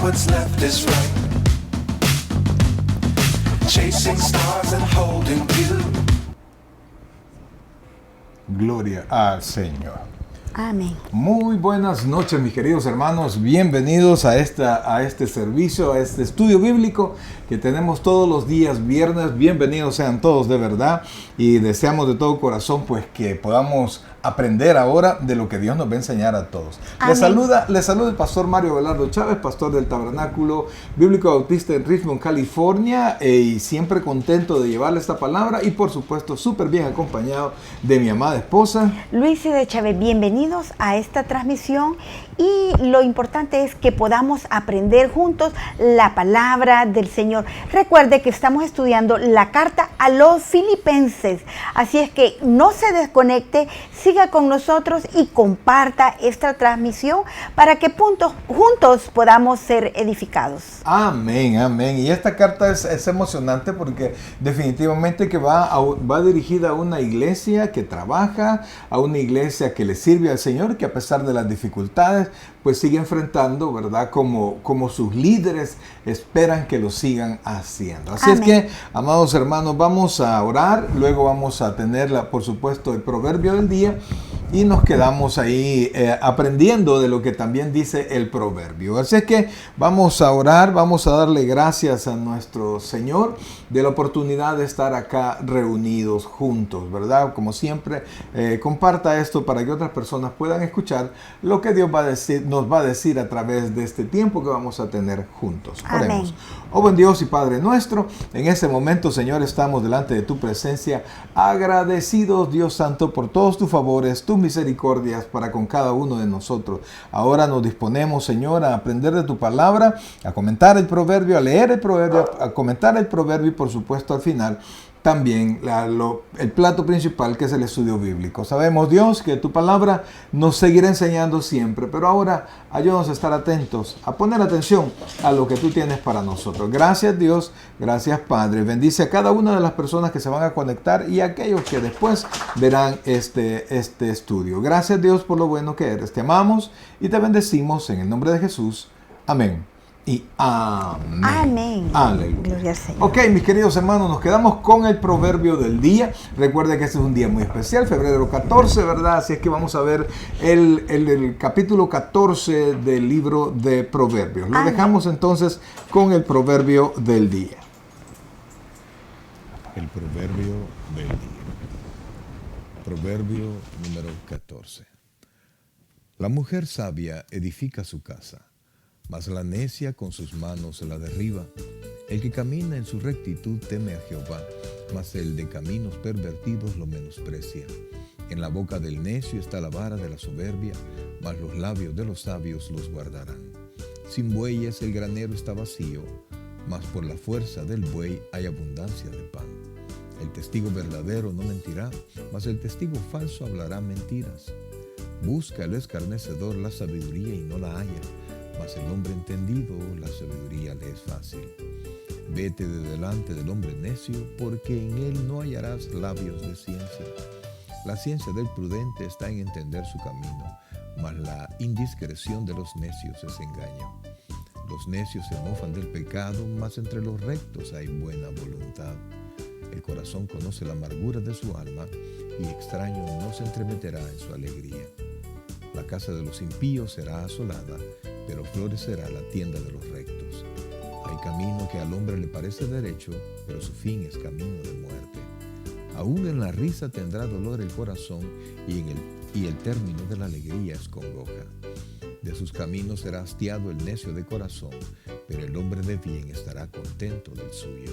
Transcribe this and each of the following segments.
what's left is right. Chasing stars and holding you. Gloria al Señor. Amén. Muy buenas noches, mis queridos hermanos. Bienvenidos a este servicio, a este estudio bíblico que tenemos todos los días viernes. Bienvenidos sean todos de verdad y deseamos de todo corazón pues que podamos aprender ahora de lo que Dios nos va a enseñar a todos. Les saluda el pastor Mario Belardo Chávez, pastor del Tabernáculo Bíblico Bautista en Richmond, California, y siempre contento de llevarle esta palabra y por supuesto súper bien acompañado de mi amada esposa Luis de Chávez. Bienvenidos a esta transmisión y lo importante es que podamos aprender juntos la palabra del Señor. Recuerde que estamos estudiando la carta a los Filipenses, así es que no se desconecte, siga con nosotros y comparta esta transmisión para que juntos podamos ser edificados. Amén, amén. Y esta carta es emocionante porque definitivamente que va dirigida a una iglesia que trabaja, a una iglesia que le sirve al Señor, que a pesar de las dificultades, pues sigue enfrentando, ¿verdad? Como sus líderes esperan que lo sigan haciendo. Así Amén. es que, amados hermanos, vamos a orar, luego vamos a tener, por supuesto, el proverbio del día y nos quedamos ahí aprendiendo de lo que también dice el proverbio. Así es que vamos a orar, vamos a darle gracias a nuestro Señor de la oportunidad de estar acá reunidos juntos, ¿verdad? Como siempre, comparta esto para que otras personas puedan escuchar lo que Dios nos va a decir a través de este tiempo que vamos a tener juntos. Amén. Oremos. Oh buen Dios y Padre nuestro, en este momento, Señor, estamos delante de tu presencia, agradecidos, Dios Santo, por todos tus favores, tus misericordias para con cada uno de nosotros. Ahora nos disponemos, Señor, a aprender de tu palabra, a comentar el proverbio, a leer el proverbio, a comentar el proverbio y, por supuesto, al final, también el plato principal, que es el estudio bíblico. Sabemos, Dios, que tu palabra nos seguirá enseñando siempre, pero ahora ayúdanos a estar atentos, a poner atención a lo que tú tienes para nosotros. Gracias, Dios, gracias, Padre. Bendice a cada una de las personas que se van a conectar y a aquellos que después verán este estudio. Gracias, Dios, por lo bueno que eres. Te amamos y te bendecimos en el nombre de Jesús. Amén. Y amén. Amén. Aleluya. Gloria al Señor. Ok, mis queridos hermanos, nos quedamos con el proverbio del día. Recuerden que este es un día muy especial, febrero 14, ¿verdad? Así es que vamos a ver el capítulo 14 del libro de Proverbios. Lo dejamos entonces con el proverbio del día. El proverbio del día. Proverbio número 14. La mujer sabia edifica su casa, mas la necia con sus manos la derriba. El que camina en su rectitud teme a Jehová, mas el de caminos pervertidos lo menosprecia. En la boca del necio está la vara de la soberbia, mas los labios de los sabios los guardarán. Sin bueyes el granero está vacío, mas por la fuerza del buey hay abundancia de pan. El testigo verdadero no mentirá, mas el testigo falso hablará mentiras. Busca el escarnecedor la sabiduría y no la halla, mas el hombre entendido la sabiduría le es fácil. Vete de delante del hombre necio, porque en él no hallarás labios de ciencia. La ciencia del prudente está en entender su camino, mas la indiscreción de los necios es engaño. Los necios se mofan del pecado, mas entre los rectos hay buena voluntad. El corazón conoce la amargura de su alma, y extraño no se entremeterá en su alegría. La casa de los impíos será asolada, pero florecerá la tienda de los rectos. Hay camino que al hombre le parece derecho, pero su fin es camino de muerte. Aún en la risa tendrá dolor el corazón, y el término de la alegría es congoja. De sus caminos será hastiado el necio de corazón, pero el hombre de bien estará contento del suyo.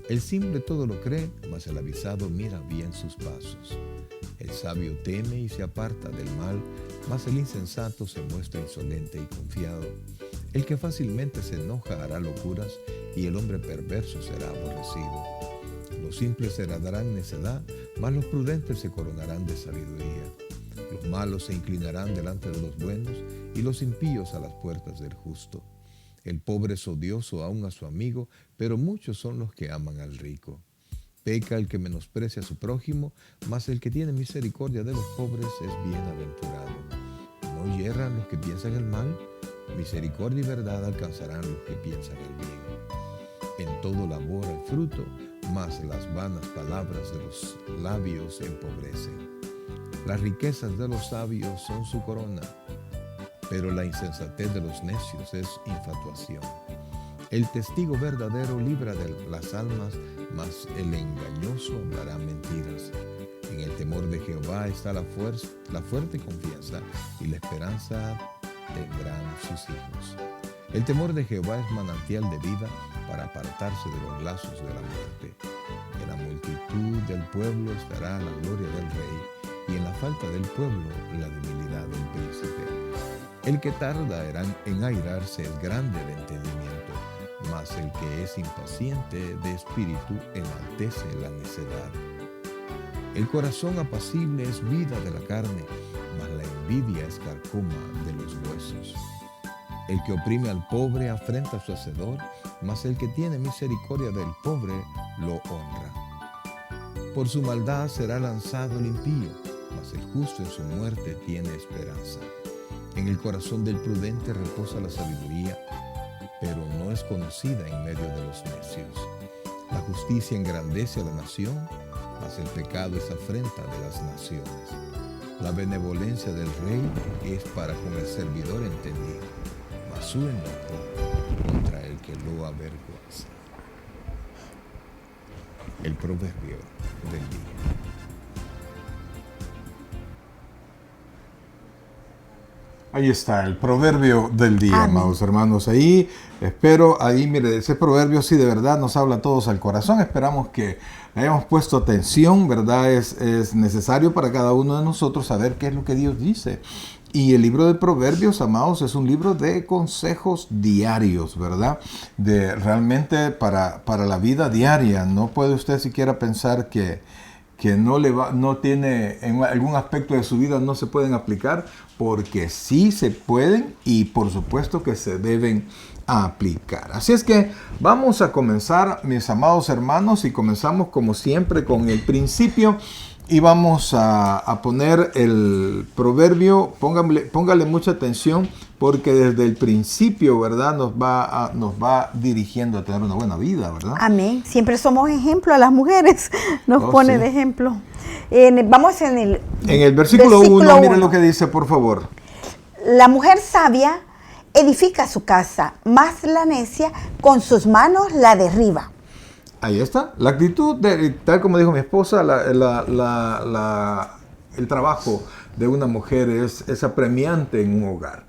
El simple todo lo cree, mas el avisado mira bien sus pasos. El sabio teme y se aparta del mal, mas el insensato se muestra insolente y confiado. El que fácilmente se enoja hará locuras, y el hombre perverso será aborrecido. Los simples heredarán necedad, mas los prudentes se coronarán de sabiduría. Los malos se inclinarán delante de los buenos, y los impíos a las puertas del justo. El pobre es odioso aún a su amigo, pero muchos son los que aman al rico. Peca el que menosprecia a su prójimo, mas el que tiene misericordia de los pobres es bienaventurado. ¿No yerran los que piensan el mal? Misericordia y verdad alcanzarán los que piensan el bien. En todo labora el fruto, mas las vanas palabras de los labios empobrecen. Las riquezas de los sabios son su corona, pero la insensatez de los necios es infatuación. El testigo verdadero libra de las almas, mas el engañoso hablará mentiras. En el temor de Jehová está la fuerte confianza, y la esperanza tendrán sus hijos. El temor de Jehová es manantial de vida para apartarse de los lazos de la muerte. En la multitud del pueblo estará la gloria del rey, y en la falta del pueblo la debilidad del príncipe. El que tarda en airarse es grande de entendimiento, mas el que es impaciente de espíritu enaltece la necedad. El corazón apacible es vida de la carne, mas la envidia es carcoma de los huesos. El que oprime al pobre afrenta a su hacedor, mas el que tiene misericordia del pobre lo honra. Por su maldad será lanzado el impío, mas el justo en su muerte tiene esperanza. En el corazón del prudente reposa la sabiduría, pero no es conocida en medio de los necios. La justicia engrandece a la nación, mas el pecado es afrenta de las naciones. La benevolencia del rey es para con el servidor entendido, mas su enojo contra el que lo avergüenza. El proverbio del día. Ahí está, el proverbio del día, Amén. amados hermanos. Ahí, mire, ese proverbio sí de verdad nos habla a todos al corazón. Esperamos que hayamos puesto atención, ¿verdad? Es necesario para cada uno de nosotros saber qué es lo que Dios dice. Y el libro de Proverbios, amados, es un libro de consejos diarios, ¿verdad? De realmente para la vida diaria. No puede usted siquiera pensar que no tiene, en algún aspecto de su vida no se pueden aplicar, porque sí se pueden y por supuesto que se deben aplicar. Así es que vamos a comenzar, mis amados hermanos, y comenzamos como siempre con el principio. Y vamos a poner el proverbio, póngale mucha atención, porque desde el principio, ¿verdad? Nos va dirigiendo a tener una buena vida, ¿verdad? Amén. Siempre somos ejemplo a las mujeres. Nos pone sí. de ejemplo. Vamos en el versículo 1, miren lo que dice, por favor. La mujer sabia edifica su casa, mas la necia con sus manos la derriba. Ahí está. La actitud, tal como dijo mi esposa, el trabajo de una mujer es apremiante en un hogar,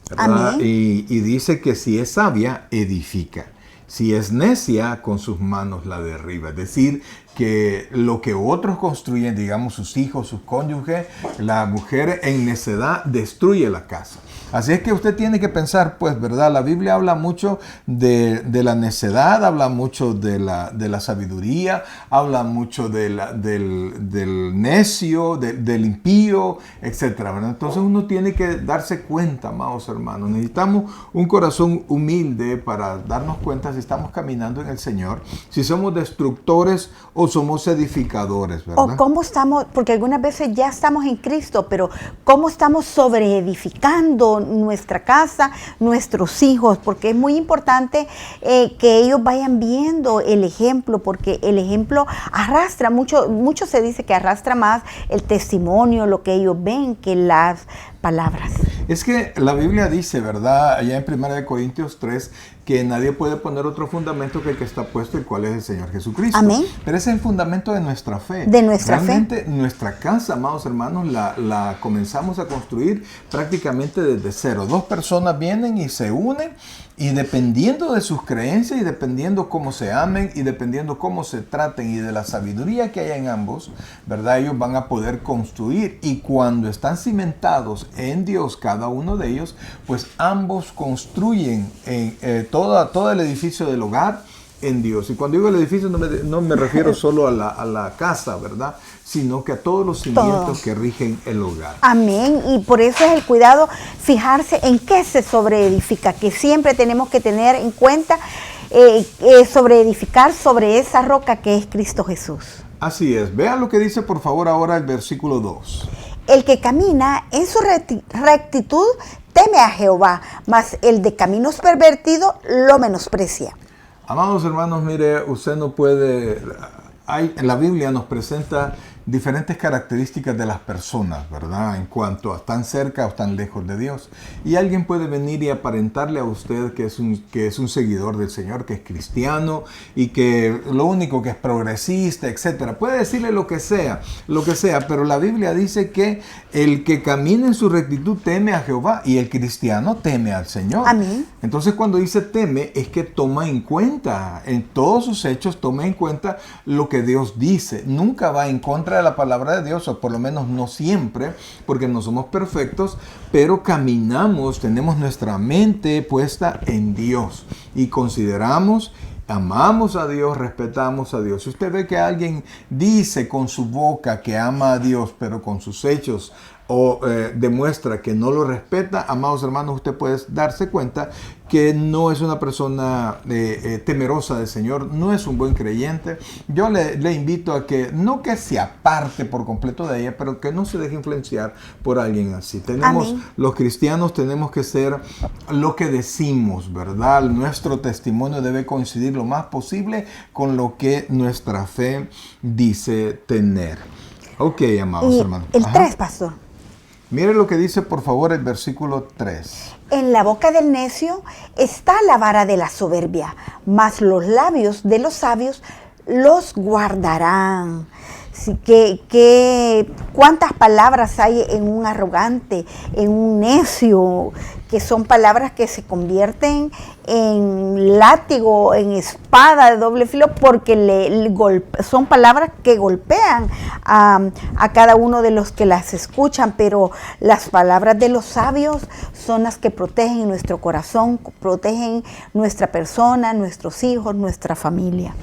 ¿verdad? Amén. Y dice que si es sabia, edifica. Si es necia, con sus manos la derriba. Es decir, que lo que otros construyen, digamos sus hijos, sus cónyuges, la mujer en necedad destruye la casa. Así es que usted tiene que pensar, pues, ¿verdad? La Biblia habla mucho de la necedad, habla mucho de la sabiduría, habla mucho del necio, del impío, etcétera, ¿verdad? Entonces uno tiene que darse cuenta, amados hermanos. Necesitamos un corazón humilde para darnos cuenta si estamos caminando en el Señor, si somos destructores o somos edificadores, ¿verdad? O cómo estamos, porque algunas veces ya estamos en Cristo, pero cómo estamos sobreedificando nuestra casa, nuestros hijos, porque es muy importante que ellos vayan viendo el ejemplo, porque el ejemplo arrastra mucho se dice que arrastra más el testimonio, lo que ellos ven, que las palabras. Es que la Biblia dice, ¿verdad? Allá en 1 Corintios 3, que nadie puede poner otro fundamento que el que está puesto, el cual es el Señor Jesucristo. Amén. Pero ese es el fundamento de nuestra fe. De nuestra Realmente, nuestra casa, amados hermanos, la comenzamos a construir prácticamente desde cero. Dos personas vienen y se unen, y dependiendo de sus creencias y dependiendo cómo se amen y dependiendo cómo se traten y de la sabiduría que haya en ambos, ¿verdad? Ellos van a poder construir, y cuando están cimentados en Dios, cada uno de ellos, pues ambos construyen todo el edificio del hogar en Dios. Y cuando digo el edificio no me refiero solo a la casa, ¿verdad? Sino que a todos los cimientos que rigen el hogar. Amén. Y por eso es el cuidado, fijarse en qué se sobreedifica, que siempre tenemos que tener en cuenta sobreedificar sobre esa roca que es Cristo Jesús. Así es. Vean lo que dice, por favor, ahora el versículo 2. El que camina en su rectitud teme a Jehová, mas el de caminos pervertidos lo menosprecia. Amados hermanos, mire, usted no puede... en la Biblia nos presenta diferentes características de las personas, ¿verdad? En cuanto a están cerca o están lejos de Dios. Y alguien puede venir y aparentarle a usted que es un seguidor del Señor, que es cristiano y que lo único que es progresista, etcétera. Puede decirle lo que sea, pero la Biblia dice que el que camina en su rectitud teme a Jehová y el cristiano teme al Señor. Amén. Entonces cuando dice teme es que toma en cuenta, en todos sus hechos toma en cuenta lo que Dios dice. Nunca va en contra de la palabra de Dios, o por lo menos no siempre, porque no somos perfectos, pero caminamos, tenemos nuestra mente puesta en Dios y consideramos, amamos a Dios, respetamos a Dios. Si usted ve que alguien dice con su boca que ama a Dios, pero con sus hechos o demuestra que no lo respeta, amados hermanos, usted puede darse cuenta que no es una persona temerosa del Señor, no es un buen creyente. Yo le invito a que, no que se aparte por completo de ella, pero que no se deje influenciar por alguien así. Amén. Los cristianos tenemos que ser lo que decimos, ¿verdad? Nuestro testimonio debe coincidir lo más posible con lo que nuestra fe dice tener. Ok, amados hermanos. El 3, pastor. Mire lo que dice, por favor, el versículo 3. En la boca del necio está la vara de la soberbia, mas los labios de los sabios los guardarán. Así ¿cuántas palabras hay en un arrogante, en un necio, que son palabras que se convierten en látigo, en espada de doble filo, porque son palabras que golpean a cada uno de los que las escuchan, pero las palabras de los sabios son las que protegen nuestro corazón, protegen nuestra persona, nuestros hijos, nuestra familia.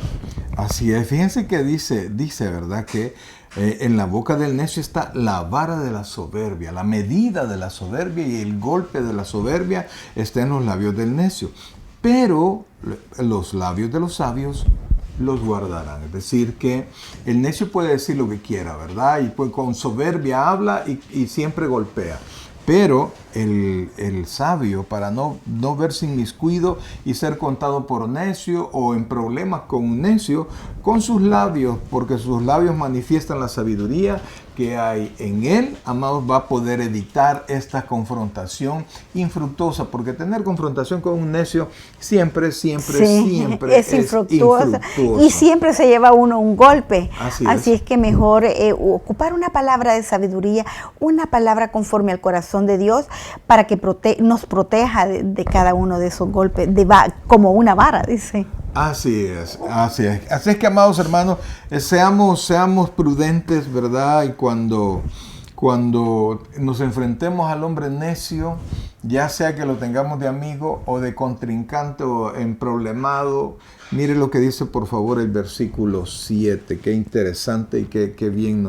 Así es, fíjense que dice, ¿verdad? Que en la boca del necio está la vara de la soberbia, la medida de la soberbia y el golpe de la soberbia está en los labios del necio. Pero los labios de los sabios los guardarán. Es decir, que el necio puede decir lo que quiera, ¿verdad? Y pues con soberbia habla y siempre golpea. Pero el sabio, para no verse inmiscuido y ser contado por necio o en problemas con un necio, con sus labios, porque sus labios manifiestan la sabiduría que hay en él, amados, va a poder evitar esta confrontación infructuosa, porque tener confrontación con un necio siempre es infructuosa. Y siempre se lleva uno un golpe. Así es que mejor ocupar una palabra de sabiduría, una palabra conforme al corazón de Dios, para que nos proteja de cada uno de esos golpes, como una vara, dice. Así es. Así es que, amados hermanos, seamos prudentes, ¿verdad? Y cuando nos enfrentemos al hombre necio, ya sea que lo tengamos de amigo o de contrincante o en problemado, mire lo que dice, por favor, el versículo 7. Qué interesante y qué bien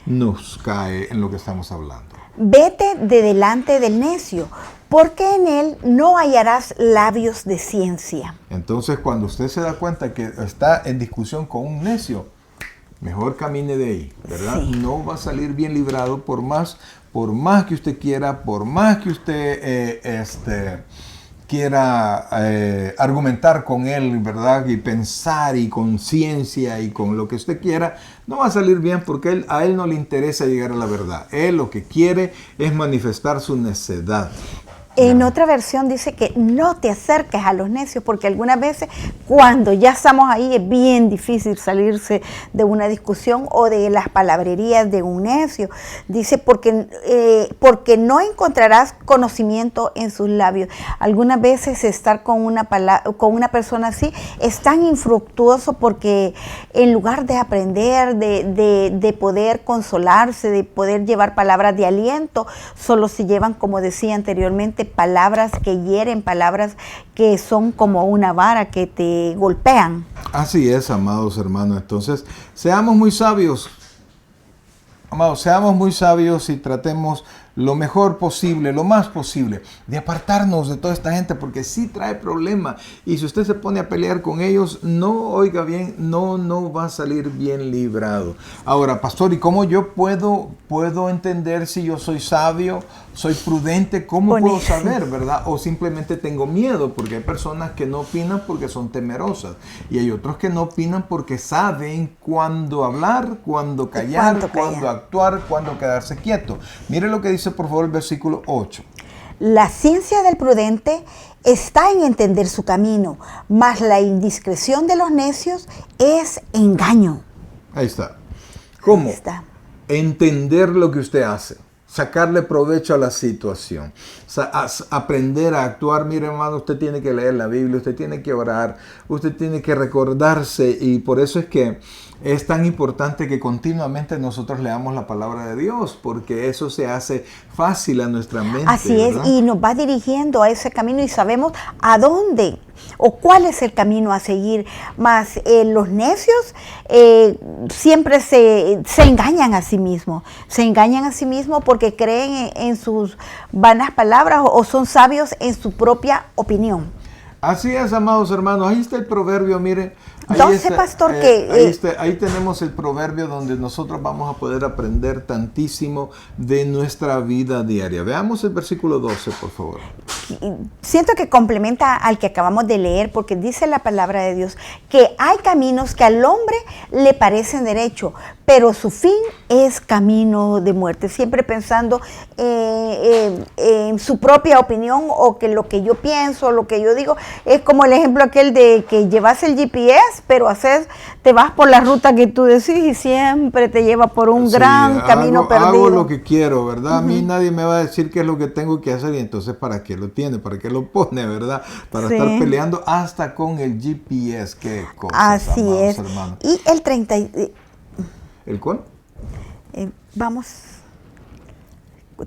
nos cae en lo que estamos hablando. Vete de delante del necio, porque en él no hallarás labios de ciencia. Entonces, cuando usted se da cuenta que está en discusión con un necio, mejor camine de ahí, ¿verdad? Sí. No va a salir bien librado por más que usted quiera, por más que usted quiera argumentar con él, ¿verdad? Y pensar y con ciencia y con lo que usted quiera, no va a salir bien porque a él no le interesa llegar a la verdad. Él lo que quiere es manifestar su necedad. En otra versión dice que no te acerques a los necios, porque algunas veces cuando ya estamos ahí es bien difícil salirse de una discusión o de las palabrerías de un necio. Dice porque no encontrarás conocimiento en sus labios. Algunas veces estar con una persona así es tan infructuoso, porque en lugar de aprender, de poder consolarse, de poder llevar palabras de aliento, solo se llevan, como decía anteriormente, palabras que hieren, palabras que son como una vara que te golpean. Así es, amados hermanos. Entonces, seamos muy sabios. Amados, seamos muy sabios y tratemos lo mejor posible, lo más posible, de apartarnos de toda esta gente, porque sí trae problemas. Y si usted se pone a pelear con ellos, no, oiga bien, no va a salir bien librado. Ahora, pastor, ¿y cómo yo puedo entender si yo soy sabio, soy prudente, ¿cómo Con puedo eso. saber, verdad? O simplemente tengo miedo, porque hay personas que no opinan porque son temerosas. Y hay otros que no opinan porque saben cuándo hablar, cuándo callar, cuándo callar. cuándo actuar, cuándo quedarse quieto. Mire lo que dice, por favor, el versículo 8. La ciencia del prudente está en entender su camino, mas la indiscreción de los necios es engaño. Ahí está. ¿Cómo? Ahí está. Entender lo que usted hace, sacarle provecho a la situación, aprender a actuar. Mire, hermano, usted tiene que leer la Biblia, usted tiene que orar, usted tiene que recordarse, y por eso es que es tan importante que continuamente nosotros leamos la palabra de Dios, porque eso se hace fácil a nuestra mente. Así es, ¿verdad? y nos va dirigiendo a ese camino y sabemos a dónde o cuál es el camino a seguir. Mas los necios siempre se engañan a sí mismos, porque creen en sus vanas palabras o son sabios en su propia opinión. Así es, amados hermanos, ahí está el proverbio, mire. Entonces, pastor, Ahí tenemos el proverbio donde nosotros vamos a poder aprender tantísimo de nuestra vida diaria. Veamos el versículo 12, por favor. Siento que complementa al que acabamos de leer, porque dice la palabra de Dios que hay caminos que al hombre le parecen derecho, pero su fin es camino de muerte, siempre pensando en su propia opinión, o que lo que yo pienso, lo que yo digo, es como el ejemplo aquel de que llevas el GPS, pero te vas por la ruta que tú decís y siempre te lleva por un gran camino perdido. Hago lo que quiero, ¿verdad? A mí nadie me va a decir qué es lo que tengo que hacer, y entonces ¿para qué lo tiene? ¿Para qué lo pone, verdad? Para estar peleando hasta con el GPS. Qué cosas, así amados es. hermanos. Y el 30... ¿El cuál? vamos...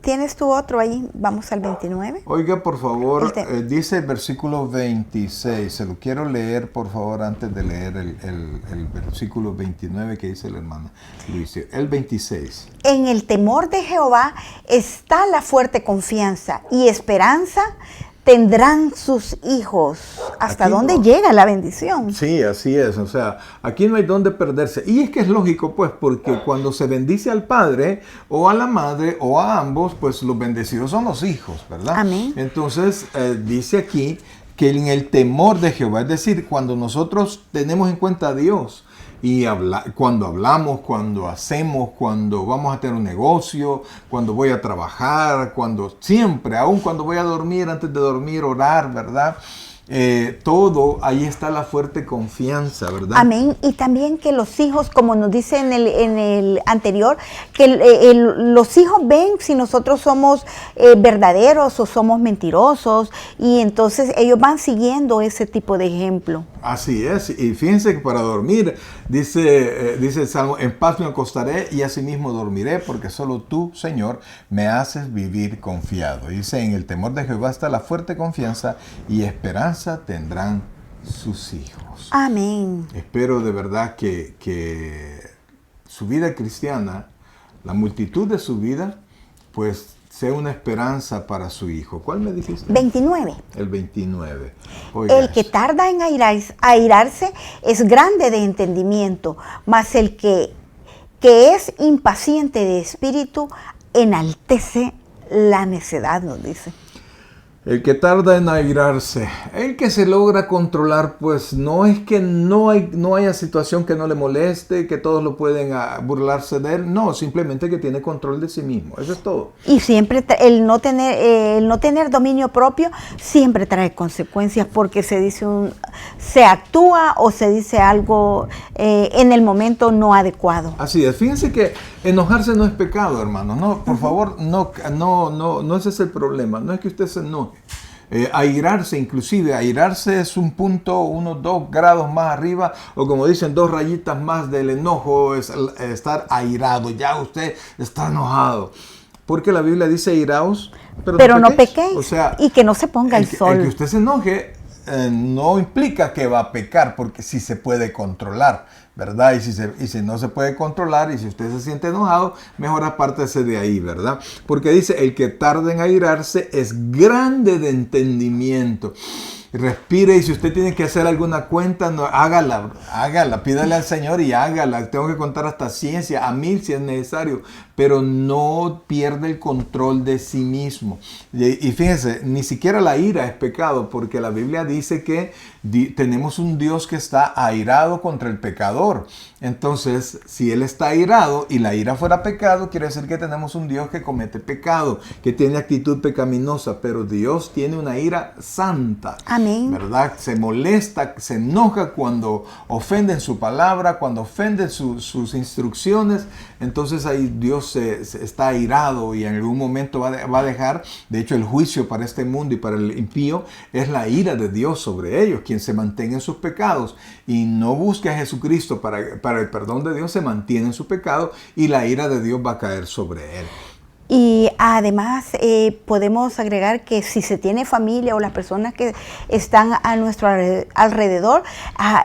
¿Tienes tú otro ahí? Vamos al 29. Oiga, por favor, Este. dice el versículo 26. Se lo quiero leer, por favor, antes de leer el versículo 29 que dice la hermana Luis. El 26. En el temor de Jehová está la fuerte confianza, y esperanza tendrán sus hijos. ¿Hasta Aquí dónde no. llega la bendición? Sí, así es. O sea, aquí no hay dónde perderse. Y es que es lógico, pues, porque cuando se bendice al padre o a la madre o a ambos, pues los bendecidos son los hijos, ¿verdad? Amén. Entonces, dice aquí que en el temor de Jehová, es decir, cuando nosotros tenemos en cuenta a Dios, y cuando hablamos, cuando hacemos, cuando vamos a tener un negocio, cuando voy a trabajar, siempre, aun cuando voy a dormir, antes de dormir, orar, ¿verdad? Todo, ahí está la fuerte confianza, ¿verdad? Amén. Y también que los hijos, como nos dice en el anterior, que los hijos ven si nosotros somos verdaderos o somos mentirosos, y entonces ellos van siguiendo ese tipo de ejemplo. Así es, y fíjense que para dormir, dice el Salmo, en paz me acostaré y asimismo dormiré, porque solo tú, Señor, me haces vivir confiado. Dice, en el temor de Jehová está la fuerte confianza, y esperanza tendrán sus hijos. Amén. Espero de verdad que su vida cristiana, la multitud de su vida, pues sea una esperanza para su hijo. ¿Cuál me dijiste? 29. El 29. Oiga El que eso. tarda en airarse es grande de entendimiento, mas el que es impaciente de espíritu enaltece la necedad, nos dice. El que tarda en airarse, el que se logra controlar, pues no es que no haya situación que no le moleste, que todos lo pueden burlarse de él, no, simplemente que tiene control de sí mismo, eso es todo. Y siempre el no tener dominio propio siempre trae consecuencias, porque se actúa o se dice algo en el momento no adecuado. Así es, fíjense que enojarse no es pecado, hermano, no, por favor, no ese es el problema, no es que usted se enoje. Airarse es un punto, unos 2 grados más arriba, o como dicen, 2 rayitas más del enojo, es estar airado, ya usted está enojado. Porque la Biblia dice airaos, pero no pequéis. O sea, y que no se ponga el sol. El que usted se enoje no implica que va a pecar, porque sí se puede controlar, ¿verdad? Y si no se puede controlar, y si usted se siente enojado, mejor apártese de ahí, ¿verdad? Porque dice, el que tarda en airarse es grande de entendimiento. Respire, y si usted tiene que hacer alguna cuenta, no, hágala, pídale al Señor y hágala. Tengo que contar hasta 100, a 1000 si es necesario, pero no pierde el control de sí mismo. Y fíjense, ni siquiera la ira es pecado, porque la Biblia dice que tenemos un Dios que está airado contra el pecador. Entonces, si Él está airado y la ira fuera pecado, quiere decir que tenemos un Dios que comete pecado, que tiene actitud pecaminosa, pero Dios tiene una ira santa. Amén. ¿Verdad? Se molesta, se enoja cuando ofenden su palabra, cuando ofenden sus instrucciones. Entonces ahí Dios se está airado y en algún momento va a dejar, de hecho el juicio para este mundo y para el impío es la ira de Dios sobre ellos. Quien se mantenga en sus pecados y no busque a Jesucristo para el perdón de Dios, se mantiene en su pecado y la ira de Dios va a caer sobre él. Y además podemos agregar que si se tiene familia o las personas que están a nuestro alrededor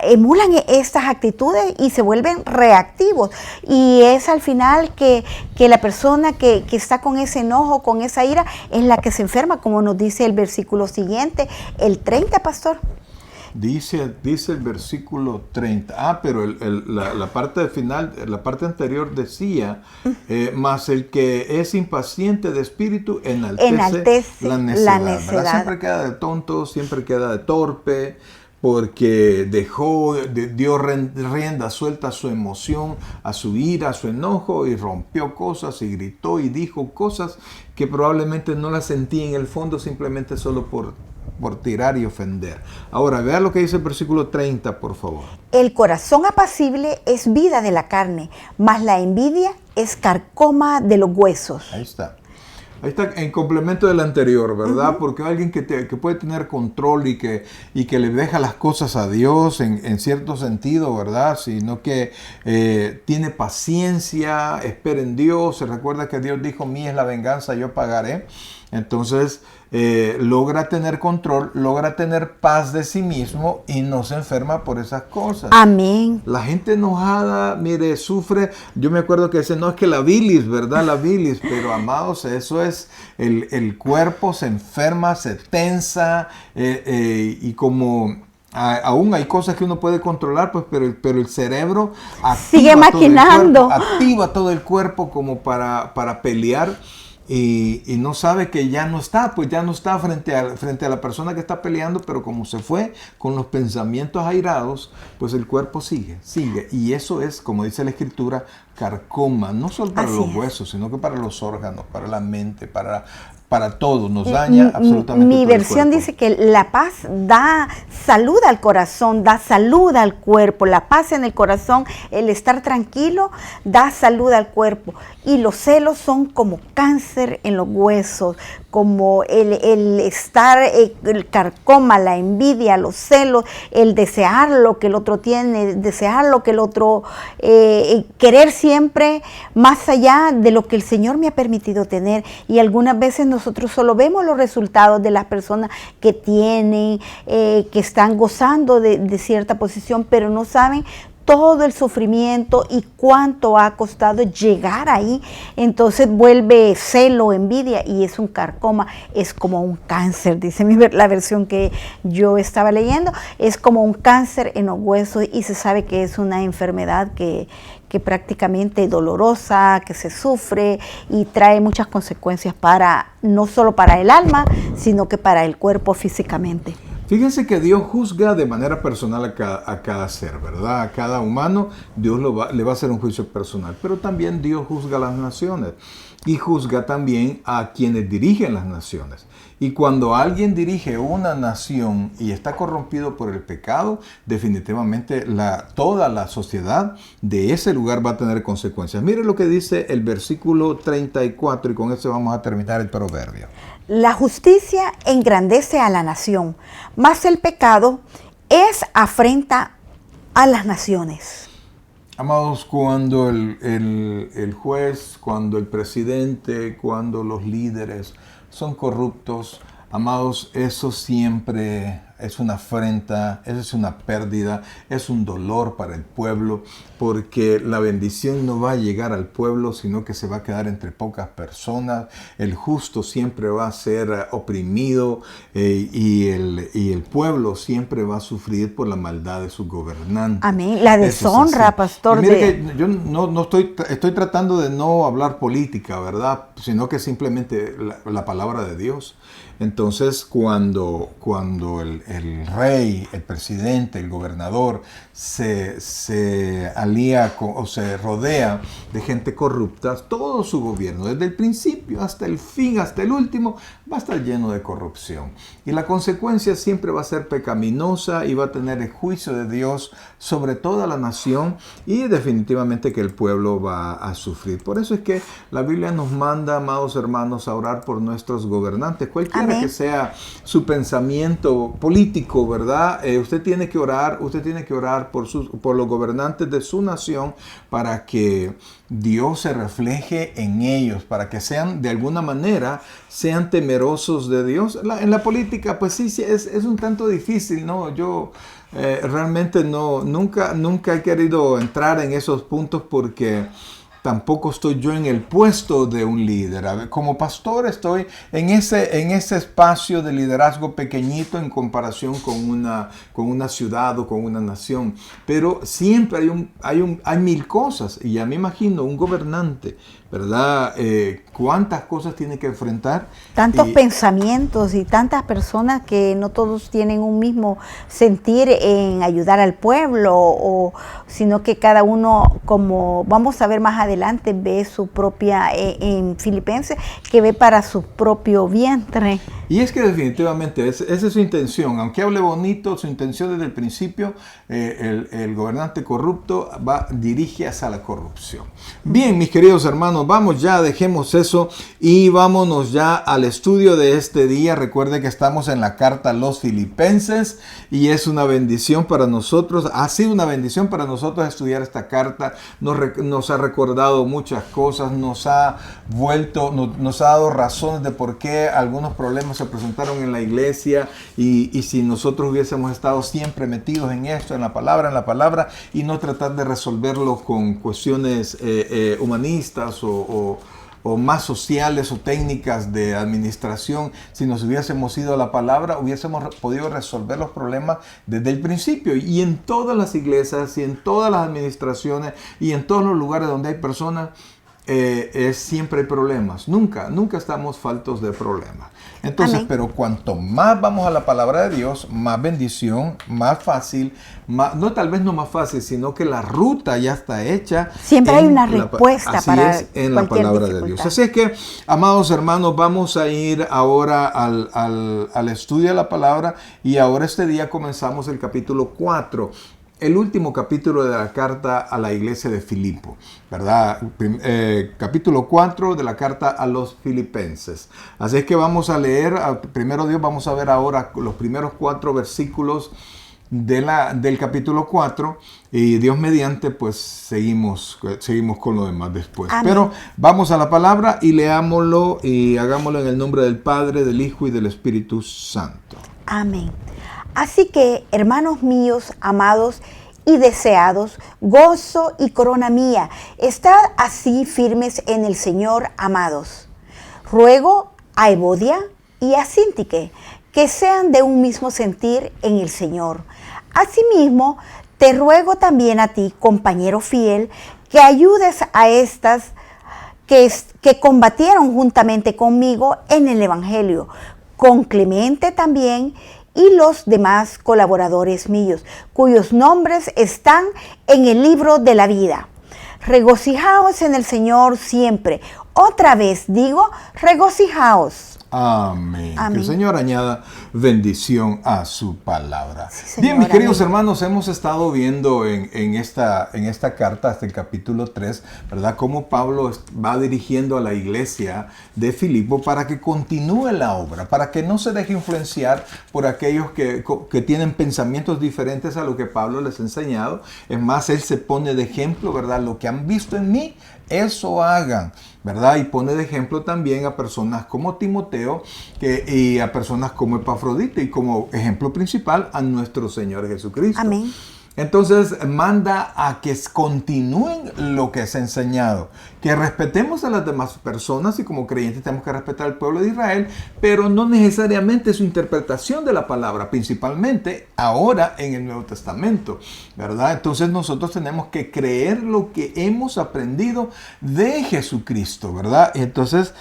emulan estas actitudes y se vuelven reactivos. Y es al final que la persona que está con ese enojo, con esa ira, es la que se enferma, como nos dice el versículo siguiente, el 30, pastor. Dice el versículo 30. Pero la parte final, la parte anterior decía, mas el que es impaciente de espíritu enaltece la necedad. Siempre queda de tonto, siempre queda de torpe, porque dio rienda suelta a su emoción, a su ira, a su enojo, y rompió cosas y gritó y dijo cosas que probablemente no las sentía en el fondo, simplemente solo por tirar y ofender. Ahora, vea lo que dice el versículo 30, por favor. El corazón apacible es vida de la carne, mas la envidia es carcoma de los huesos. Ahí está en complemento del anterior, ¿verdad? Uh-huh. Porque alguien que puede tener control y que le deja las cosas a Dios en cierto sentido, ¿verdad? Sino que tiene paciencia, espera en Dios, se recuerda que Dios dijo, mía es la venganza, yo pagaré. Entonces logra tener control, logra tener paz de sí mismo y no se enferma por esas cosas. Amén. La gente enojada, mire, sufre. Yo me acuerdo que no es que la bilis, ¿verdad? La bilis, pero amados, eso es el cuerpo se enferma, se tensa y como aún hay cosas que uno puede controlar, pues, pero el cerebro sigue maquinando, activa todo el cuerpo como para pelear. Y no sabe que ya no está frente a la persona que está peleando, pero como se fue con los pensamientos airados, pues el cuerpo sigue. Y eso es, como dice la Escritura, carcoma, no solo para los huesos, sino que para los órganos, para la mente, para todo, nos daña absolutamente. Mi versión dice que la paz da salud al corazón, da salud al cuerpo. La paz en el corazón, el estar tranquilo, da salud al cuerpo. Y los celos son como cáncer en los huesos, como el estar, el carcoma, la envidia, los celos, el desear lo que el otro tiene, desear lo que el otro, querer siempre más allá de lo que el Señor me ha permitido tener. Y algunas veces nosotros solo vemos los resultados de las personas que tienen, que están gozando de cierta posición, pero no saben todo el sufrimiento y cuánto ha costado llegar ahí. Entonces vuelve celo, envidia y es un carcoma, es como un cáncer, dice la versión que yo estaba leyendo, es como un cáncer en los huesos y se sabe que es una enfermedad que prácticamente dolorosa, que se sufre y trae muchas consecuencias no solo para el alma, sino que para el cuerpo físicamente. Fíjense que Dios juzga de manera personal a cada ser, ¿verdad? A cada humano Dios le va a hacer un juicio personal, pero también Dios juzga a las naciones y juzga también a quienes dirigen las naciones. Y cuando alguien dirige una nación y está corrompido por el pecado, definitivamente toda la sociedad de ese lugar va a tener consecuencias. Mire lo que dice el versículo 34 y con eso vamos a terminar el proverbio. La justicia engrandece a la nación, mas el pecado es afrenta a las naciones. Amados, cuando el juez, cuando el presidente, cuando los líderes son corruptos, amados, eso siempre es una afrenta, es una pérdida, es un dolor para el pueblo, porque la bendición no va a llegar al pueblo, sino que se va a quedar entre pocas personas. El justo siempre va a ser oprimido y el pueblo siempre va a sufrir por la maldad de sus gobernantes. Amén. La deshonra, pastor. Y mire que yo no estoy tratando de no hablar política, ¿verdad? Sino que simplemente la palabra de Dios. Entonces, cuando el rey, el presidente, el gobernador se alía o se rodea de gente corrupta, todo su gobierno, desde el principio hasta el fin, hasta el último, va a estar lleno de corrupción. Y la consecuencia siempre va a ser pecaminosa y va a tener el juicio de Dios sobre toda la nación, y definitivamente que el pueblo va a sufrir. Por eso es que la Biblia nos manda, amados hermanos, a orar por nuestros gobernantes, cualquiera que sea su pensamiento político, ¿verdad? Usted tiene que orar por los gobernantes de su nación, para que Dios se refleje en ellos, para que sean, de alguna manera, sean temerosos de Dios. En la política, pues sí, es un tanto difícil, ¿no? Yo realmente nunca he querido entrar en esos puntos, porque tampoco estoy yo en el puesto de un líder. A ver, como pastor estoy en ese espacio de liderazgo pequeñito en comparación con una ciudad o con una nación. Pero siempre hay mil cosas. Y ya me imagino un gobernante, ¿verdad? ¿Cuántas cosas tiene que enfrentar? Tantos pensamientos y tantas personas que no todos tienen un mismo sentir en ayudar al pueblo, sino que cada uno, como vamos a ver más adelante, ve su propia, en Filipenses, que ve para su propio vientre. Y es que definitivamente esa es su intención. Aunque hable bonito, su intención desde el principio, el gobernante corrupto dirige hacia la corrupción. Bien, mis queridos hermanos, vamos ya, dejemos eso y vámonos ya al estudio de este día. Recuerde que estamos en la carta a los Filipenses y es una bendición para nosotros. Ha sido una bendición para nosotros estudiar esta carta. Nos ha recordado muchas cosas, nos ha dado razones de por qué algunos problemas se presentaron en la iglesia, y si nosotros hubiésemos estado siempre metidos en esto, en la palabra, y no tratar de resolverlo con cuestiones humanistas o más sociales o técnicas de administración, si nos hubiésemos ido a la palabra, hubiésemos podido resolver los problemas desde el principio. Y en todas las iglesias y en todas las administraciones y en todos los lugares donde hay personas, siempre hay problemas. Nunca estamos faltos de problemas. Entonces, Amén. pero cuanto más vamos a la palabra de Dios, más bendición, más fácil, tal vez no más fácil, sino que la ruta ya está hecha. Siempre hay una respuesta para en la palabra de Dios. Así es que, amados hermanos, vamos a ir ahora al estudio de la palabra, y ahora este día comenzamos el capítulo 4. El último capítulo de la carta a la iglesia de Filipo, ¿verdad? Capítulo 4 de la carta a los Filipenses. Así es que vamos a leer, primero Dios, vamos a ver ahora los primeros 4 versículos del capítulo 4, y Dios mediante, pues seguimos con lo demás después. Amén. Pero vamos a la palabra y leámoslo y hagámoslo en el nombre del Padre, del Hijo y del Espíritu Santo. Amén. Así que, hermanos míos, amados y deseados, gozo y corona mía, estad así firmes en el Señor, amados. Ruego a Evodia y a Síntique que sean de un mismo sentir en el Señor. Asimismo, te ruego también a ti, compañero fiel, que ayudes a estas que combatieron juntamente conmigo en el Evangelio, con Clemente también, y los demás colaboradores míos, cuyos nombres están en el libro de la vida. Regocijaos en el Señor siempre. Otra vez digo, regocijaos. Amén. Amén. Que el Señor añada bendición a su palabra. Sí, Señor, bien, mis queridos amén. hermanos, hemos estado viendo en esta carta hasta el capítulo 3, ¿verdad? Cómo Pablo va dirigiendo a la iglesia de Filipo para que continúe la obra, para que no se deje influenciar por aquellos que tienen pensamientos diferentes a lo que Pablo les ha enseñado. Es más, él se pone de ejemplo, ¿verdad? Lo que han visto en mí, eso hagan, ¿verdad? Y pone de ejemplo también a personas como Timoteo y a personas como Epafrodito y como ejemplo principal a nuestro Señor Jesucristo. Amén. Entonces manda a que continúen lo que es enseñado, que respetemos a las demás personas y como creyentes tenemos que respetar al pueblo de Israel, pero no necesariamente su interpretación de la palabra, principalmente ahora en el Nuevo Testamento, ¿verdad? Entonces nosotros tenemos que creer lo que hemos aprendido de Jesucristo, ¿verdad? Entonces,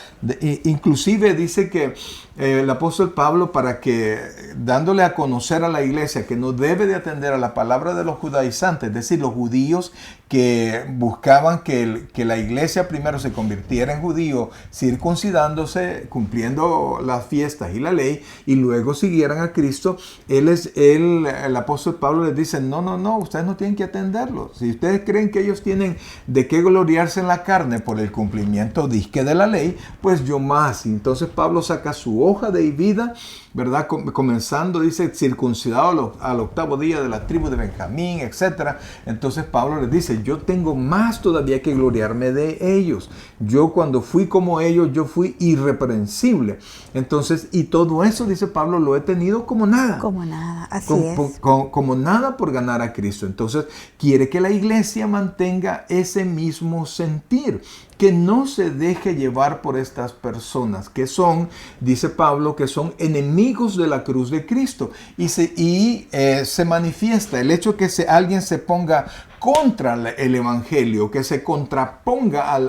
inclusive dice que el apóstol Pablo, para que dándole a conocer a la iglesia que no debe de atender a la palabra de los judaizantes, es decir, los judíos que buscaban que la iglesia primero se convirtiera en judío, circuncidándose, cumpliendo las fiestas y la ley, y luego siguieran a Cristo, el apóstol Pablo les dice, no, ustedes no tienen que atenderlo. Si ustedes creen que ellos tienen de qué gloriarse en la carne por el cumplimiento disque de la ley, pues yo más. Y entonces Pablo saca su hoja de vida, ¿verdad? Comenzando, dice, circuncidado al 8º día de la tribu de Benjamín, etc. Entonces Pablo les dice, yo tengo más todavía que gloriarme de ellos. Yo cuando fui como ellos, yo fui irreprensible. Entonces, y todo eso, dice Pablo, lo he tenido como nada. Como nada, así es. Como nada por ganar a Cristo. Entonces, quiere que la iglesia mantenga ese mismo sentir, que no se deje llevar por estas personas que son, dice Pablo, que son enemigos de la cruz de Cristo. Y se manifiesta el hecho que alguien se ponga contra el evangelio, que se contraponga a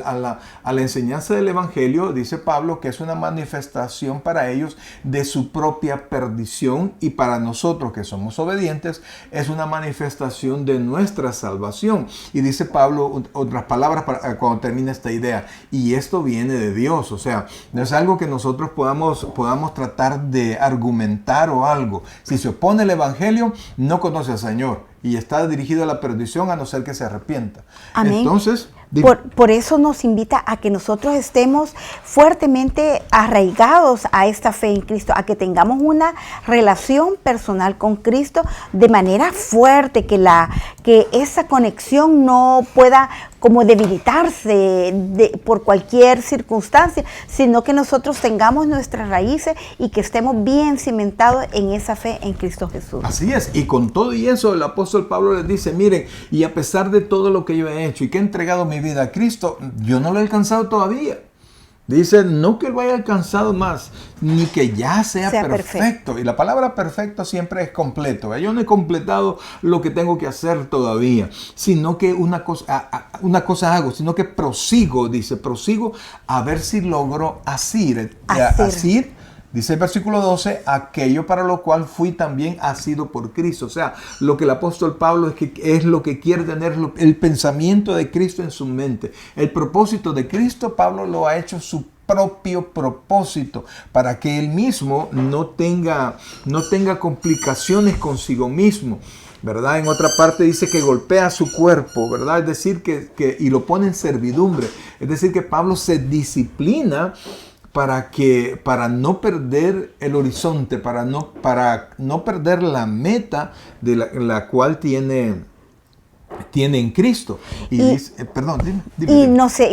la enseñanza del evangelio, dice Pablo, que es una manifestación para ellos de su propia perdición, y para nosotros que somos obedientes es una manifestación de nuestra salvación. Y dice Pablo otras palabras cuando termina esta idea, y esto viene de Dios. O sea, no es algo que nosotros podamos tratar de argumentar o algo. Si se opone el evangelio, no conoce al Señor y está dirigido a la perdición, a no ser que se arrepienta. Amén. Entonces, por eso nos invita a que nosotros estemos fuertemente arraigados a esta fe en Cristo, a que tengamos una relación personal con Cristo de manera fuerte, que esa conexión no pueda como debilitarse por cualquier circunstancia, sino que nosotros tengamos nuestras raíces y que estemos bien cimentados en esa fe en Cristo Jesús. Así es, y con todo y eso el apóstol Pablo les dice, miren, y a pesar de todo lo que yo he hecho y que he entregado mi vida a Cristo, yo no lo he alcanzado todavía. Dice, no que lo haya alcanzado más, ni que ya sea perfecto. Y la palabra perfecto siempre es completo. Yo no he completado lo que tengo que hacer todavía, sino que una cosa hago, sino que prosigo, dice, prosigo a ver si logro asir. Dice el versículo 12, aquello para lo cual fui también asido por Cristo. O sea, lo que el apóstol Pablo es lo que quiere tener, el pensamiento de Cristo en su mente. El propósito de Cristo, Pablo lo ha hecho su propio propósito, para que él mismo no tenga complicaciones consigo mismo, ¿verdad? En otra parte dice que golpea su cuerpo, ¿verdad? Es decir, y lo pone en servidumbre. Es decir, que Pablo se disciplina para no perder el horizonte, para no perder la meta de la cual tiene en Cristo. Y dice, perdón, dime. Y no sé,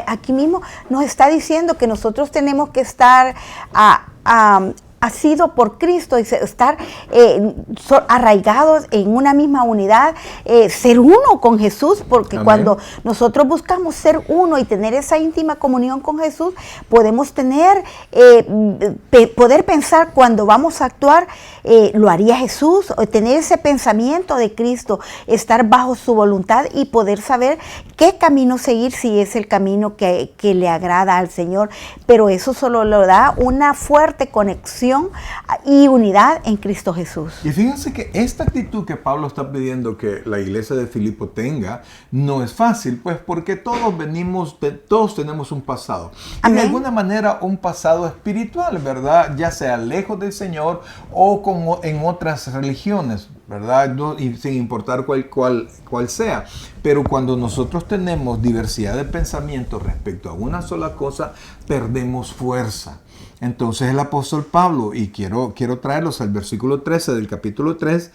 aquí mismo nos está diciendo que nosotros tenemos que estar asido por Cristo y estar arraigados en una misma unidad, ser uno con Jesús, porque Amén. Cuando nosotros buscamos ser uno y tener esa íntima comunión con Jesús, podemos poder pensar cuando vamos a actuar, lo haría Jesús, o tener ese pensamiento de Cristo, estar bajo su voluntad y poder saber qué camino seguir, si es el camino que le agrada al Señor. Pero eso solo lo da una fuerte conexión y unidad en Cristo Jesús. Y fíjense que esta actitud que Pablo está pidiendo que la iglesia de Filipo tenga no es fácil, pues porque todos tenemos un pasado. Y de alguna manera un pasado espiritual, ¿verdad? Ya sea lejos del Señor o en otras religiones, ¿verdad? Y sin importar cuál sea. Pero cuando nosotros tenemos diversidad de pensamientos respecto a una sola cosa, perdemos fuerza. Entonces el apóstol Pablo, y quiero traerlos al versículo 13 del capítulo 3,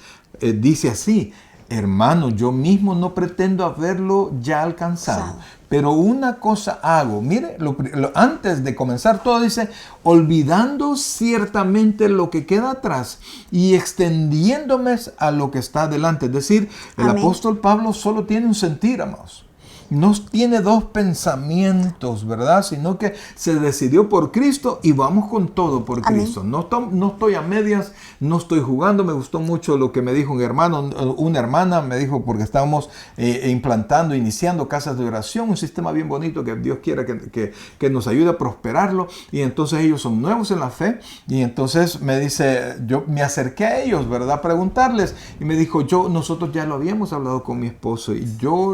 dice así: hermano, yo mismo no pretendo haberlo ya alcanzado, pero una cosa hago. Mire, antes de comenzar todo dice, olvidando ciertamente lo que queda atrás y extendiéndome a lo que está adelante. Es decir, el Amén. apóstol Pablo solo tiene un sentir, amados. No tiene dos pensamientos, ¿verdad? Sino que se decidió por Cristo y vamos con todo por Amén. Cristo. No estoy a medias, no estoy jugando. Me gustó mucho lo que me dijo un hermano, una hermana me dijo, porque estábamos iniciando casas de oración, un sistema bien bonito que Dios quiera que nos ayude a prosperarlo. Y entonces ellos son nuevos en la fe. Y entonces me dice, yo me acerqué a ellos, ¿verdad? A preguntarles. Y me dijo, nosotros ya lo habíamos hablado con mi esposo. Y yo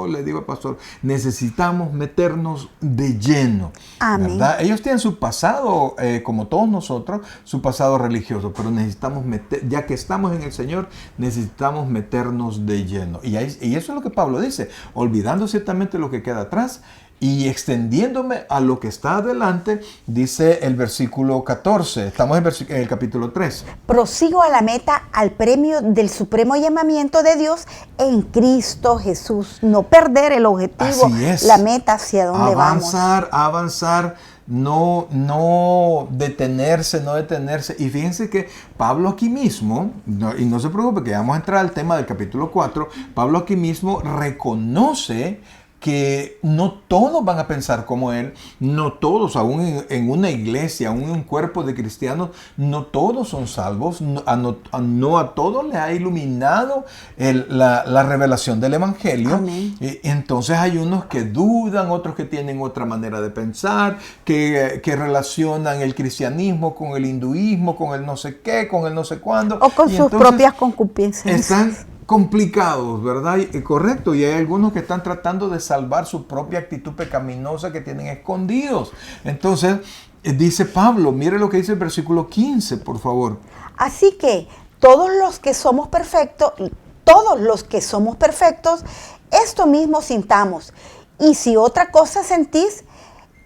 le digo al pastor, necesitamos meternos de lleno. Amén. ¿Verdad? Ellos tienen su pasado, como todos nosotros, su pasado religioso, pero necesitamos ya que estamos en el Señor, necesitamos meternos de lleno. Y eso es lo que Pablo dice, olvidando ciertamente lo que queda atrás y extendiéndome a lo que está adelante, dice el versículo 14. Estamos en el capítulo 3. Prosigo a la meta, al premio del supremo llamamiento de Dios en Cristo Jesús. No perder el objetivo, Así es. la meta hacia donde vamos. Avanzar, no detenerse. Y fíjense que Pablo aquí mismo, y no se preocupe que vamos a entrar al tema del capítulo 4, Pablo aquí mismo reconoce que no todos van a pensar como él, no todos, aún en una iglesia, aún en un cuerpo de cristianos, no todos son salvos, no a todos les ha iluminado la revelación del Evangelio. Amén. Entonces hay unos que dudan, otros que tienen otra manera de pensar, que relacionan el cristianismo con el hinduismo, con el no sé qué, con el no sé cuándo. O con Y sus entonces propias concupiscencias. están complicados, ¿verdad? Correcto, y hay algunos que están tratando de salvar su propia actitud pecaminosa que tienen escondidos. Entonces, dice Pablo, mire lo que dice el versículo 15, por favor. Así que todos los que somos perfectos, esto mismo sintamos. Y si otra cosa sentís,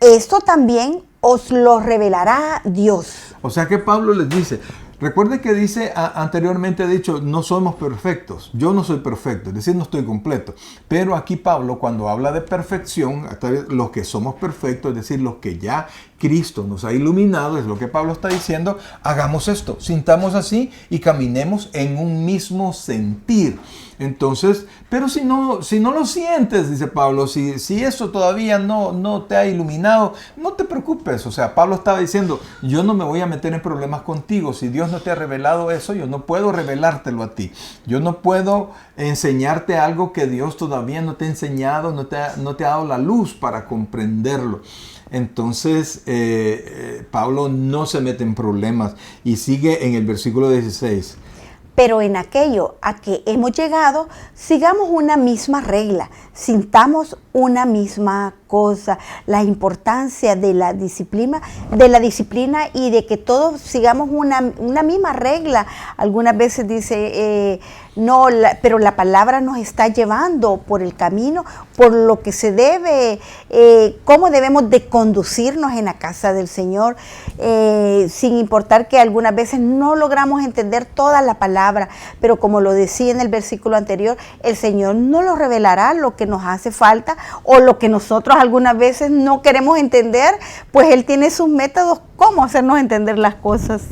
esto también os lo revelará Dios. O sea que Pablo les dice, recuerde que dice, anteriormente he dicho, no somos perfectos. Yo no soy perfecto, es decir, no estoy completo. Pero aquí Pablo, cuando habla de perfección, los que somos perfectos, es decir, los que ya Cristo nos ha iluminado, es lo que Pablo está diciendo, hagamos esto, sintamos así y caminemos en un mismo sentir. Entonces, pero si no lo sientes, dice Pablo, si eso todavía no te ha iluminado, no te preocupes. O sea, Pablo estaba diciendo, yo no me voy a meter en problemas contigo. Si Dios no te ha revelado eso, yo no puedo revelártelo a ti. Yo no puedo enseñarte algo que Dios todavía no te ha enseñado, no te ha dado la luz para comprenderlo. Entonces, Pablo no se mete en problemas y sigue en el versículo 16. Pero en aquello a que hemos llegado, sigamos una misma regla, sintamos una misma cosa, la importancia de la disciplina y de que todos sigamos una misma regla. Algunas veces dice, pero la palabra nos está llevando por el camino, por lo que se debe, cómo debemos de conducirnos en la casa del Señor, sin importar que algunas veces no logramos entender toda la palabra, pero como lo decía en el versículo anterior, el Señor nos lo revelará lo que nos hace falta o lo que nosotros algunas veces no queremos entender, pues Él tiene sus métodos cómo hacernos entender las cosas.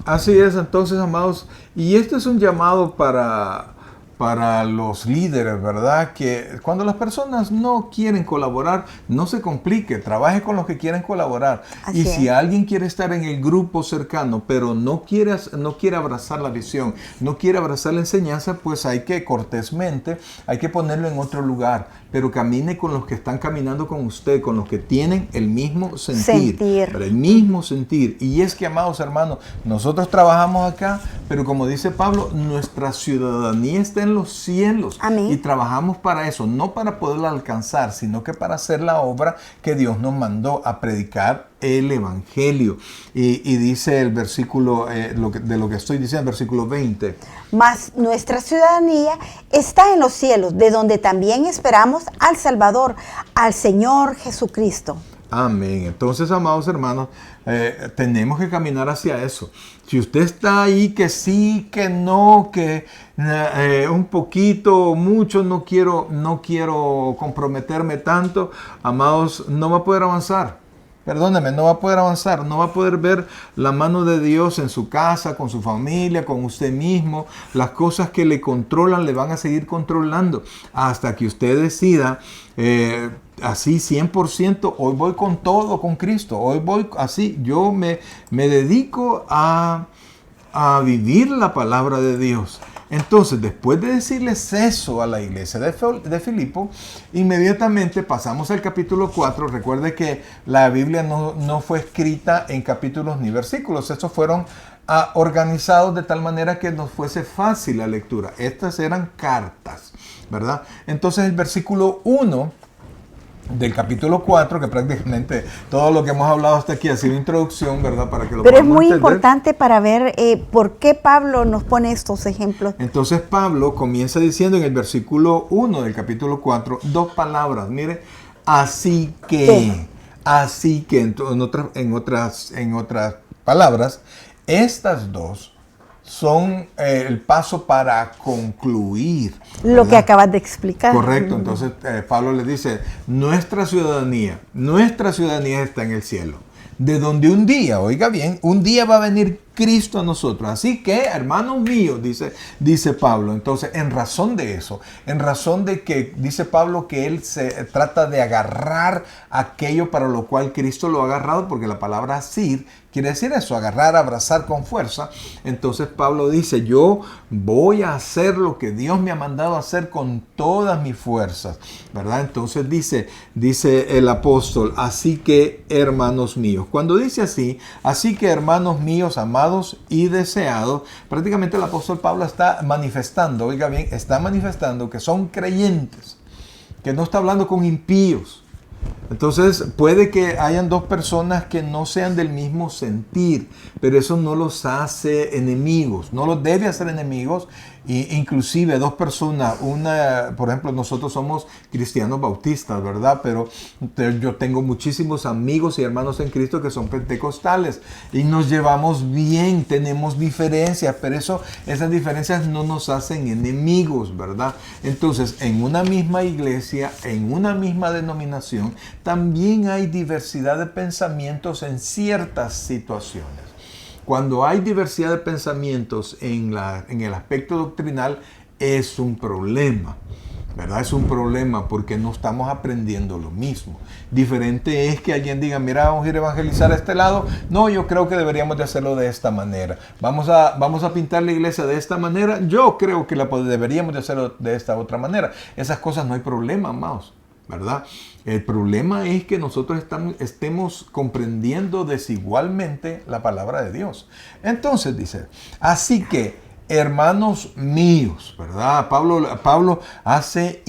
Así es, entonces, amados, y este es un llamado para los líderes, ¿verdad? Que cuando las personas no quieren colaborar, no se complique, trabaje con los que quieren colaborar. Así y si es. alguien quiere estar en el grupo cercano, pero no quiere abrazar la visión, no quiere abrazar la enseñanza, pues hay que cortésmente, hay que ponerlo en otro lugar, pero camine con los que están caminando con usted, con los que tienen el mismo sentir. Pero el mismo sentir. Y es que, amados hermanos, nosotros trabajamos acá, pero como dice Pablo, nuestra ciudadanía está en los cielos. Amén. Y trabajamos para eso, no para poderla alcanzar, sino que para hacer la obra que Dios nos mandó a predicar el Evangelio. Y dice el versículo, de lo que estoy diciendo, el versículo 20. Mas nuestra ciudadanía está en los cielos, de donde también esperamos al Salvador, al Señor Jesucristo. Amén. Entonces, amados hermanos, tenemos que caminar hacia eso. Si usted está ahí que sí, que no, que un poquito, mucho, no quiero comprometerme tanto, amados, no va a poder avanzar. Perdóneme, no va a poder avanzar, no va a poder ver la mano de Dios en su casa, con su familia, con usted mismo. Las cosas que le controlan le van a seguir controlando hasta que usted decida así 100%, hoy voy con todo con Cristo, hoy voy así, yo me dedico a vivir la palabra de Dios. Entonces, después de decirles eso a la iglesia de Filipo, inmediatamente pasamos al capítulo 4. Recuerde que la Biblia no fue escrita en capítulos ni versículos. Estos fueron organizados de tal manera que nos fuese fácil la lectura. Estas eran cartas, ¿verdad? Entonces, el versículo 1 del capítulo 4, que prácticamente todo lo que hemos hablado hasta aquí ha sido introducción, ¿verdad? Para que lo Pero es podamos muy entender. importante para ver por qué Pablo nos pone estos ejemplos. Entonces Pablo comienza diciendo en el versículo 1 del capítulo 4, dos palabras, mire, así que, en otras palabras, estas dos son el paso para concluir. Lo que ¿verdad? acabas de explicar. Correcto, entonces Pablo le dice, nuestra ciudadanía está en el cielo, de donde un día, oiga bien, un día va a venir Cristo a nosotros. Así que, hermanos míos, dice Pablo, entonces en razón de eso, en razón de que dice Pablo que él se trata de agarrar aquello para lo cual Cristo lo ha agarrado, porque la palabra asir quiere decir eso, agarrar, abrazar con fuerza. Entonces Pablo dice, yo voy a hacer lo que Dios me ha mandado a hacer con todas mis fuerzas, ¿verdad? Entonces dice el apóstol, así que hermanos míos. Cuando dice así que hermanos míos, amados y deseados, prácticamente el apóstol Pablo está manifestando, oiga bien, está manifestando que son creyentes, que no está hablando con impíos. Entonces puede que hayan dos personas que no sean del mismo sentir, pero eso no los hace enemigos, no los debe hacer enemigos. Y inclusive dos personas, una, por ejemplo, nosotros somos cristianos bautistas, ¿verdad? Pero yo tengo muchísimos amigos y hermanos en Cristo que son pentecostales y nos llevamos bien, tenemos diferencias, pero esas diferencias no nos hacen enemigos, ¿verdad? Entonces, en una misma iglesia, en una misma denominación, también hay diversidad de pensamientos en ciertas situaciones. Cuando hay diversidad de pensamientos en el aspecto doctrinal, es un problema, ¿verdad? Es un problema porque no estamos aprendiendo lo mismo. Diferente es que alguien diga, mira, vamos a ir a evangelizar a este lado. No, yo creo que deberíamos de hacerlo de esta manera. Vamos a pintar la iglesia de esta manera. Yo creo que deberíamos de hacerlo de esta otra manera. Esas cosas no hay problema, amados, ¿verdad? El problema es que nosotros estemos comprendiendo desigualmente la palabra de Dios. Entonces dice, así que, hermanos míos, ¿verdad? Pablo se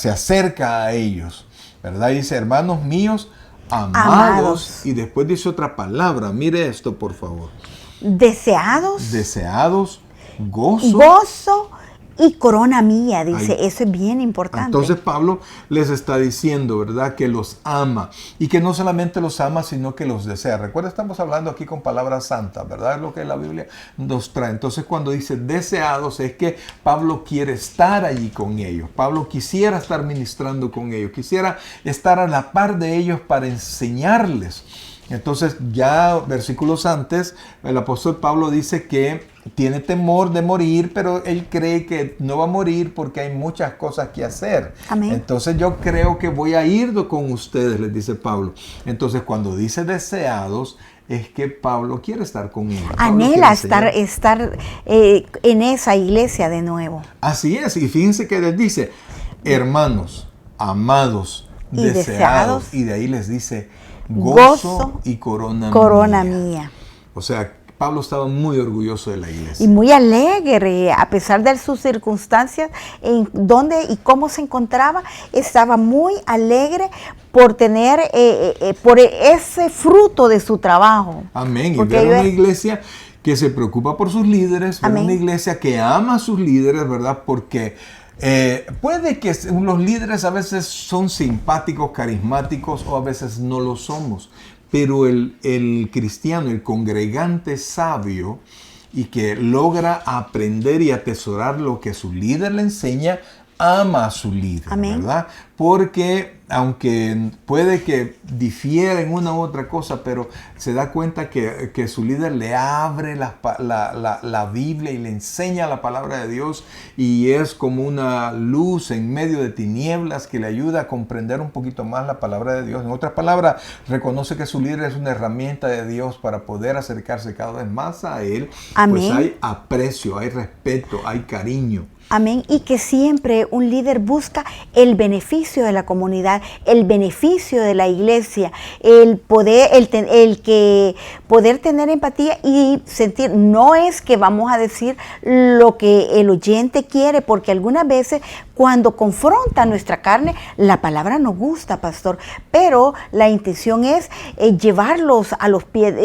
acerca a ellos, ¿verdad? Dice, hermanos míos, amados. Y después dice otra palabra, mire esto por favor. Deseados, gozo y corona mía, dice, Ahí. eso es bien importante. Entonces Pablo les está diciendo, ¿verdad? Que los ama y que no solamente los ama, sino que los desea. Recuerda, estamos hablando aquí con palabras santas, ¿verdad? Es lo que la Biblia nos trae. Entonces cuando dice deseados es que Pablo quiere estar allí con ellos. Pablo quisiera estar ministrando con ellos, quisiera estar a la par de ellos para enseñarles. Entonces ya versículos antes, el apóstol Pablo dice que tiene temor de morir, pero él cree que no va a morir porque hay muchas cosas que hacer. Amén. Entonces yo creo que voy a ir con ustedes, les dice Pablo. Entonces cuando dice deseados, es que Pablo quiere estar con ellos. Anhela estar en esa iglesia de nuevo. Así es, y fíjense que les dice, hermanos, amados, Y deseados. y de ahí les dice, gozo y corona mía. O sea, Pablo estaba muy orgulloso de la iglesia. Y muy alegre, a pesar de sus circunstancias, en dónde y cómo se encontraba, estaba muy alegre por tener, por ese fruto de su trabajo. Amén. Porque Y ver una iglesia que se preocupa por sus líderes, ver una iglesia que ama a sus líderes, ¿verdad? Porque puede que los líderes a veces son simpáticos, carismáticos, o a veces no lo somos. pero el cristiano, el congregante sabio y que logra aprender y atesorar lo que su líder le enseña, ama a su líder, Amén. ¿verdad? Porque aunque puede que difiera en una u otra cosa, pero se da cuenta que su líder le abre la Biblia y le enseña la palabra de Dios, y es como una luz en medio de tinieblas que le ayuda a comprender un poquito más la palabra de Dios. En otras palabras, reconoce que su líder es una herramienta de Dios para poder acercarse cada vez más a Él. Amén. Pues hay aprecio, hay respeto, hay cariño. Amén. Y que siempre un líder busca el beneficio de la comunidad, el beneficio de la iglesia, el poder tener empatía y sentir. No es que vamos a decir lo que el oyente quiere, porque algunas veces cuando confronta nuestra carne, la palabra nos gusta, pastor, pero la intención es llevarlos a los pies,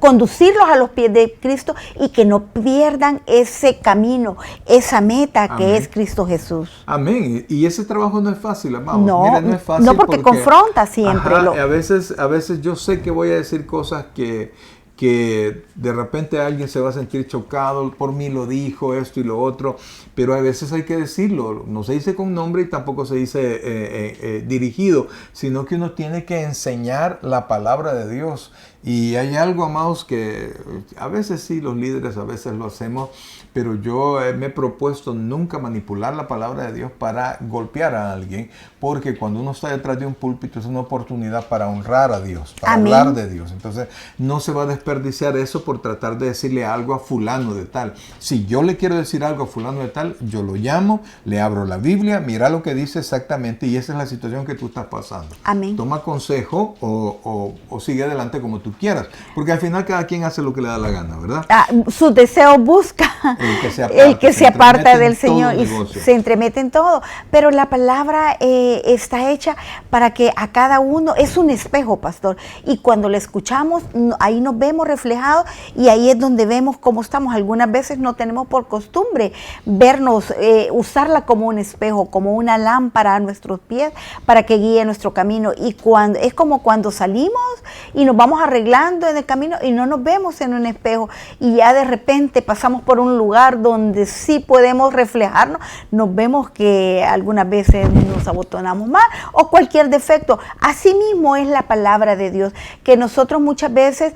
conducirlos a los pies de Cristo, y que no pierdan ese camino, esa meta que Amén. es Cristo Jesús. Amén. Y ese trabajo no es fácil, amados. No, Mira, no es fácil. no, porque confronta siempre. Ajá, a veces yo sé que voy a decir cosas que de repente alguien se va a sentir chocado, por mí lo dijo, esto y lo otro, pero a veces hay que decirlo. No se dice con nombre y tampoco se dice dirigido, sino que uno tiene que enseñar la palabra de Dios. Y hay algo, amados, que a veces sí, los líderes a veces lo hacemos, pero yo me he propuesto nunca manipular la palabra de Dios para golpear a alguien, porque cuando uno está detrás de un púlpito es una oportunidad para honrar a Dios, para Amén. hablar de Dios. Entonces no se va a desperdiciar eso por tratar de decirle algo a fulano de tal. Si yo le quiero decir algo a fulano de tal, yo lo llamo, le abro la Biblia, mira lo que dice exactamente, y esa es la situación que tú estás pasando. Amén. Toma consejo o sigue adelante como tú quieras, porque al final cada quien hace lo que le da la gana, ¿verdad? Sus deseos busca el que se aparta del Señor y se entremete en todo. Pero la palabra está hecha para que a cada uno, es un espejo, pastor, y cuando la escuchamos, ahí nos vemos reflejados, y ahí es donde vemos cómo estamos. Algunas veces no tenemos por costumbre vernos, usarla como un espejo, como una lámpara a nuestros pies para que guíe nuestro camino. Y es como cuando salimos y nos vamos arreglando en el camino y no nos vemos en un espejo, y ya de repente pasamos por un lugar donde sí podemos reflejarnos, nos vemos que algunas veces nos abotonamos más o cualquier defecto. Así mismo es la palabra de Dios, que nosotros muchas veces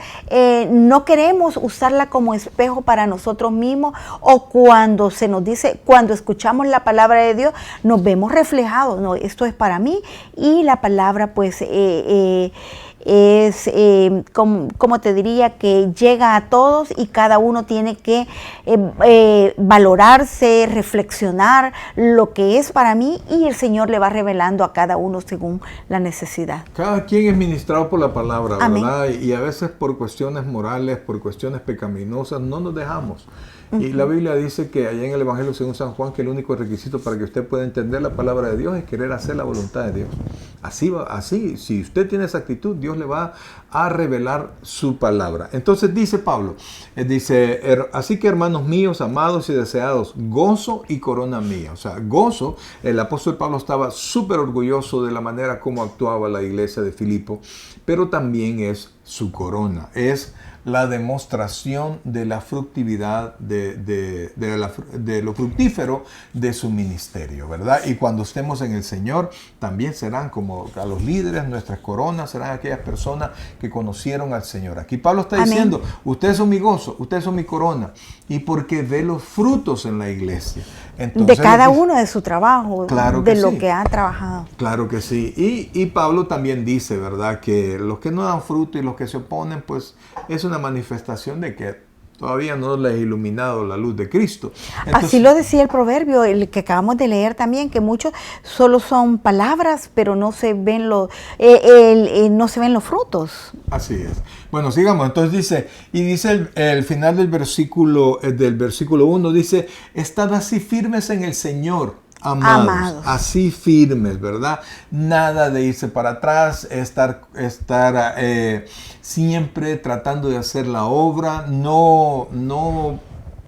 no queremos usarla como espejo para nosotros mismos, o cuando se nos dice, cuando escuchamos la palabra de Dios, nos vemos reflejados. No, esto es para mí, y la palabra pues es, como te diría, que llega a todos, y cada uno tiene que valorarse, reflexionar lo que es para mí, y el Señor le va revelando a cada uno según la necesidad. Cada quien es ministrado por la palabra, Amén. ¿verdad? Y a veces por cuestiones morales, por cuestiones pecaminosas, no nos dejamos. Y la Biblia dice que allá en el Evangelio según San Juan, que el único requisito para que usted pueda entender la palabra de Dios es querer hacer la voluntad de Dios. Así, si usted tiene esa actitud, Dios le va a revelar su palabra. Entonces dice Pablo, así que hermanos míos, amados y deseados, gozo y corona mía. O sea, gozo, el apóstol Pablo estaba súper orgulloso de la manera como actuaba la iglesia de Filipo, pero también es su corona, es la demostración de la fructividad, de lo fructífero de su ministerio, ¿verdad? Y cuando estemos en el Señor, también serán como a los líderes, nuestras coronas serán aquellas personas que conocieron al Señor. Aquí Pablo está Amén. diciendo, ustedes son mi gozo, ustedes son mi corona, y porque ve los frutos en la iglesia. Entonces, de cada uno de su trabajo, Claro de que lo sí. que ha trabajado. Claro que sí. Y Pablo también dice, ¿verdad?, que los que no dan fruto y los que se oponen, pues es una manifestación de que todavía no les ha iluminado la luz de Cristo. Entonces, Así lo decía el proverbio, el que acabamos de leer también, que muchos solo son palabras, pero no se ven no se ven los frutos. Así es. Bueno, sigamos. Entonces dice el final del versículo 1, dice, estad así firmes en el Señor. Amados, así firmes, ¿verdad? Nada de irse para atrás, estar siempre tratando de hacer la obra, no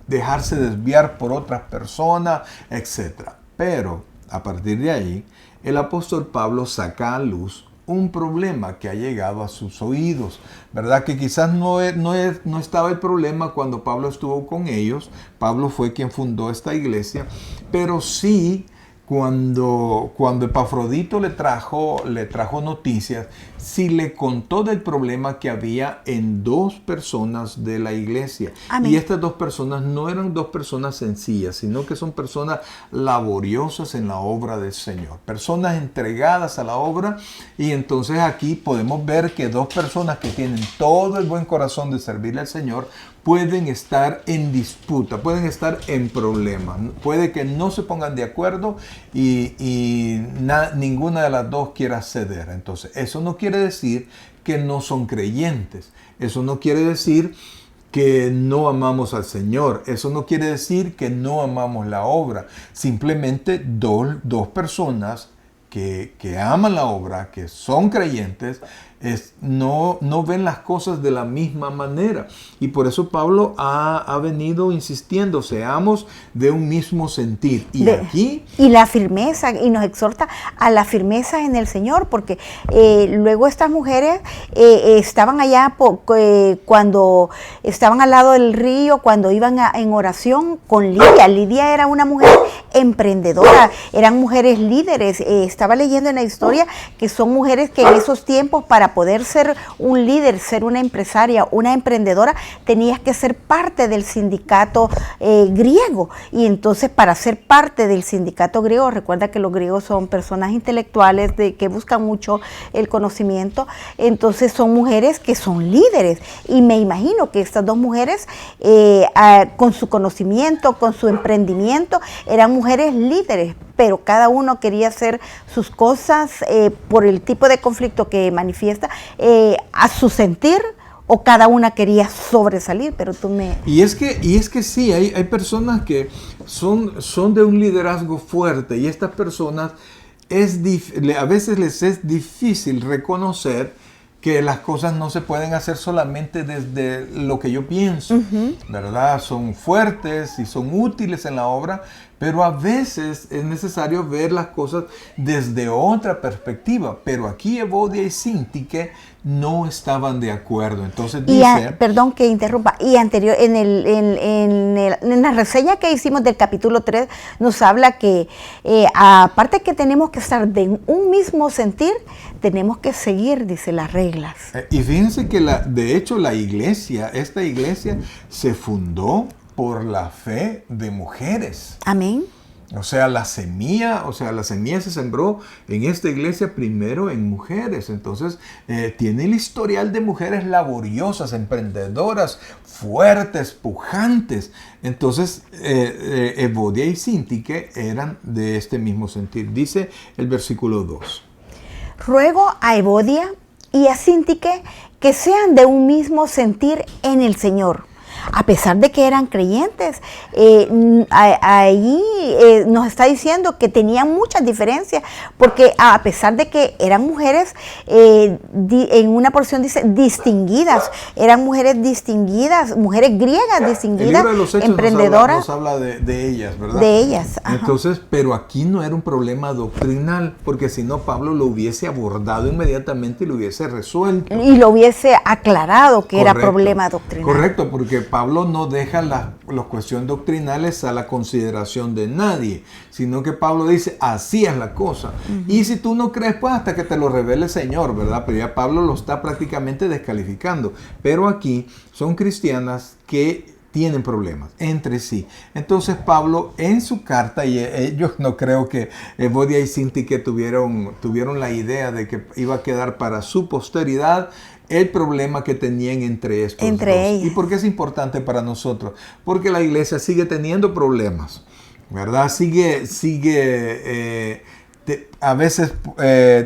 dejarse desviar por otras personas, etc. Pero a partir de ahí, el apóstol Pablo saca a luz un problema que ha llegado a sus oídos, ¿verdad? Que quizás no estaba el problema cuando Pablo estuvo con ellos. Pablo fue quien fundó esta iglesia, pero sí cuando Epafrodito le trajo noticias, sí le contó del problema que había en dos personas de la iglesia. Amén. Y estas dos personas no eran dos personas sencillas, sino que son personas laboriosas en la obra del Señor, personas entregadas a la obra. Y entonces aquí podemos ver que dos personas que tienen todo el buen corazón de servirle al Señor pueden estar en disputa, pueden estar en problemas. Puede que no se pongan de acuerdo y ninguna de las dos quiera ceder. Entonces, eso no quiere decir que no son creyentes. Eso no quiere decir que no amamos al Señor. Eso no quiere decir que no amamos la obra. Simplemente dos personas que aman la obra, que son creyentes, no ven las cosas de la misma manera. Y por eso Pablo ha venido insistiendo, seamos de un mismo sentir. Y la firmeza, y nos exhorta a la firmeza en el Señor, porque luego estas mujeres estaban allá cuando estaban al lado del río, cuando iban en oración con Lidia. Lidia era una mujer emprendedora, eran mujeres líderes. Estaba leyendo en la historia que son mujeres que en esos tiempos, para poder ser un líder, ser una empresaria, una emprendedora, tenías que ser parte del sindicato griego. Y entonces, para ser parte del sindicato griego, recuerda que los griegos son personas intelectuales que buscan mucho el conocimiento, entonces son mujeres que son líderes. Y me imagino que estas dos mujeres, con su conocimiento, con su emprendimiento, eran mujeres líderes, pero cada uno quería hacer sus cosas por el tipo de conflicto que manifiesta a su sentir, o cada una quería sobresalir. Pero tú me... Y es que sí, hay personas que son de un liderazgo fuerte, y estas personas a veces les es difícil reconocer que las cosas no se pueden hacer solamente desde lo que yo pienso, ¿verdad? Son fuertes y son útiles en la obra, pero a veces es necesario ver las cosas desde otra perspectiva. Pero aquí Evodia y Síntique no estaban de acuerdo. Entonces dice... perdón que interrumpa. Y anterior, en la reseña que hicimos del capítulo 3, nos habla que aparte que tenemos que estar de un mismo sentir, tenemos que seguir, dice, las reglas. Y fíjense que de hecho esta iglesia se fundó por la fe de mujeres. Amén. O sea, la semilla se sembró en esta iglesia primero en mujeres. Entonces, tiene el historial de mujeres laboriosas, emprendedoras, fuertes, pujantes. Entonces, Evodia y Síntique eran de este mismo sentir. Dice el versículo 2. Ruego a Evodia y a Síntique que sean de un mismo sentir en el Señor. A pesar de que eran creyentes, ahí nos está diciendo que tenían muchas diferencias, porque a pesar de que eran mujeres, en una porción dice distinguidas, eran mujeres distinguidas, mujeres griegas distinguidas, el libro de los Hechos emprendedoras. Nos habla de ellas, ¿verdad? De ellas. Ajá. Entonces, pero aquí no era un problema doctrinal, porque si no, Pablo lo hubiese abordado inmediatamente y lo hubiese resuelto. Y lo hubiese aclarado que Correcto. era problema doctrinal. Correcto, porque Pablo no deja las cuestiones doctrinales a la consideración de nadie, sino que Pablo dice, así es la cosa. Y si tú no crees, pues hasta que te lo revele el Señor, ¿verdad? Pero ya Pablo lo está prácticamente descalificando. Pero aquí son cristianas que tienen problemas entre sí. Entonces Pablo en su carta, y yo no creo que Evodia y Síntique tuvieron la idea de que iba a quedar para su posteridad el problema que tenían entre estos dos. Ellas. ¿Y por qué es importante para nosotros? Porque la iglesia sigue teniendo problemas, ¿verdad? Sigue a veces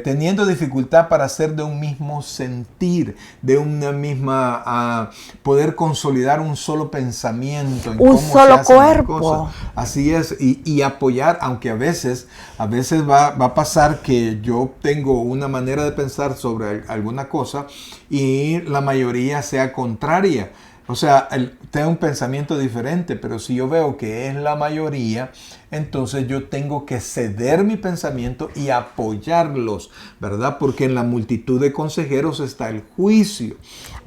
teniendo dificultad para ser de un mismo sentir, de una misma, poder consolidar un solo pensamiento, en un cómo solo se hacen las cuerpo. cosas. Así es, y apoyar, aunque a veces va a pasar que yo tengo una manera de pensar sobre alguna cosa y la mayoría sea contraria. O sea, tengo un pensamiento diferente, pero si yo veo que es la mayoría, entonces yo tengo que ceder mi pensamiento y apoyarlos, ¿verdad? Porque en la multitud de consejeros está el juicio.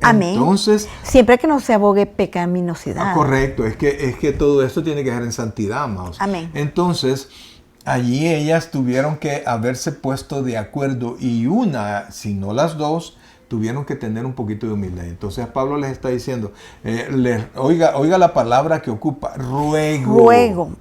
Amén. Entonces, siempre que no se abogue pecaminosidad. correcto, es que todo esto tiene que ser en santidad, amados. Amén. Entonces, allí ellas tuvieron que haberse puesto de acuerdo y una, si no las dos, tuvieron que tener un poquito de humildad. Entonces Pablo les está diciendo, oiga la palabra que ocupa, ruego.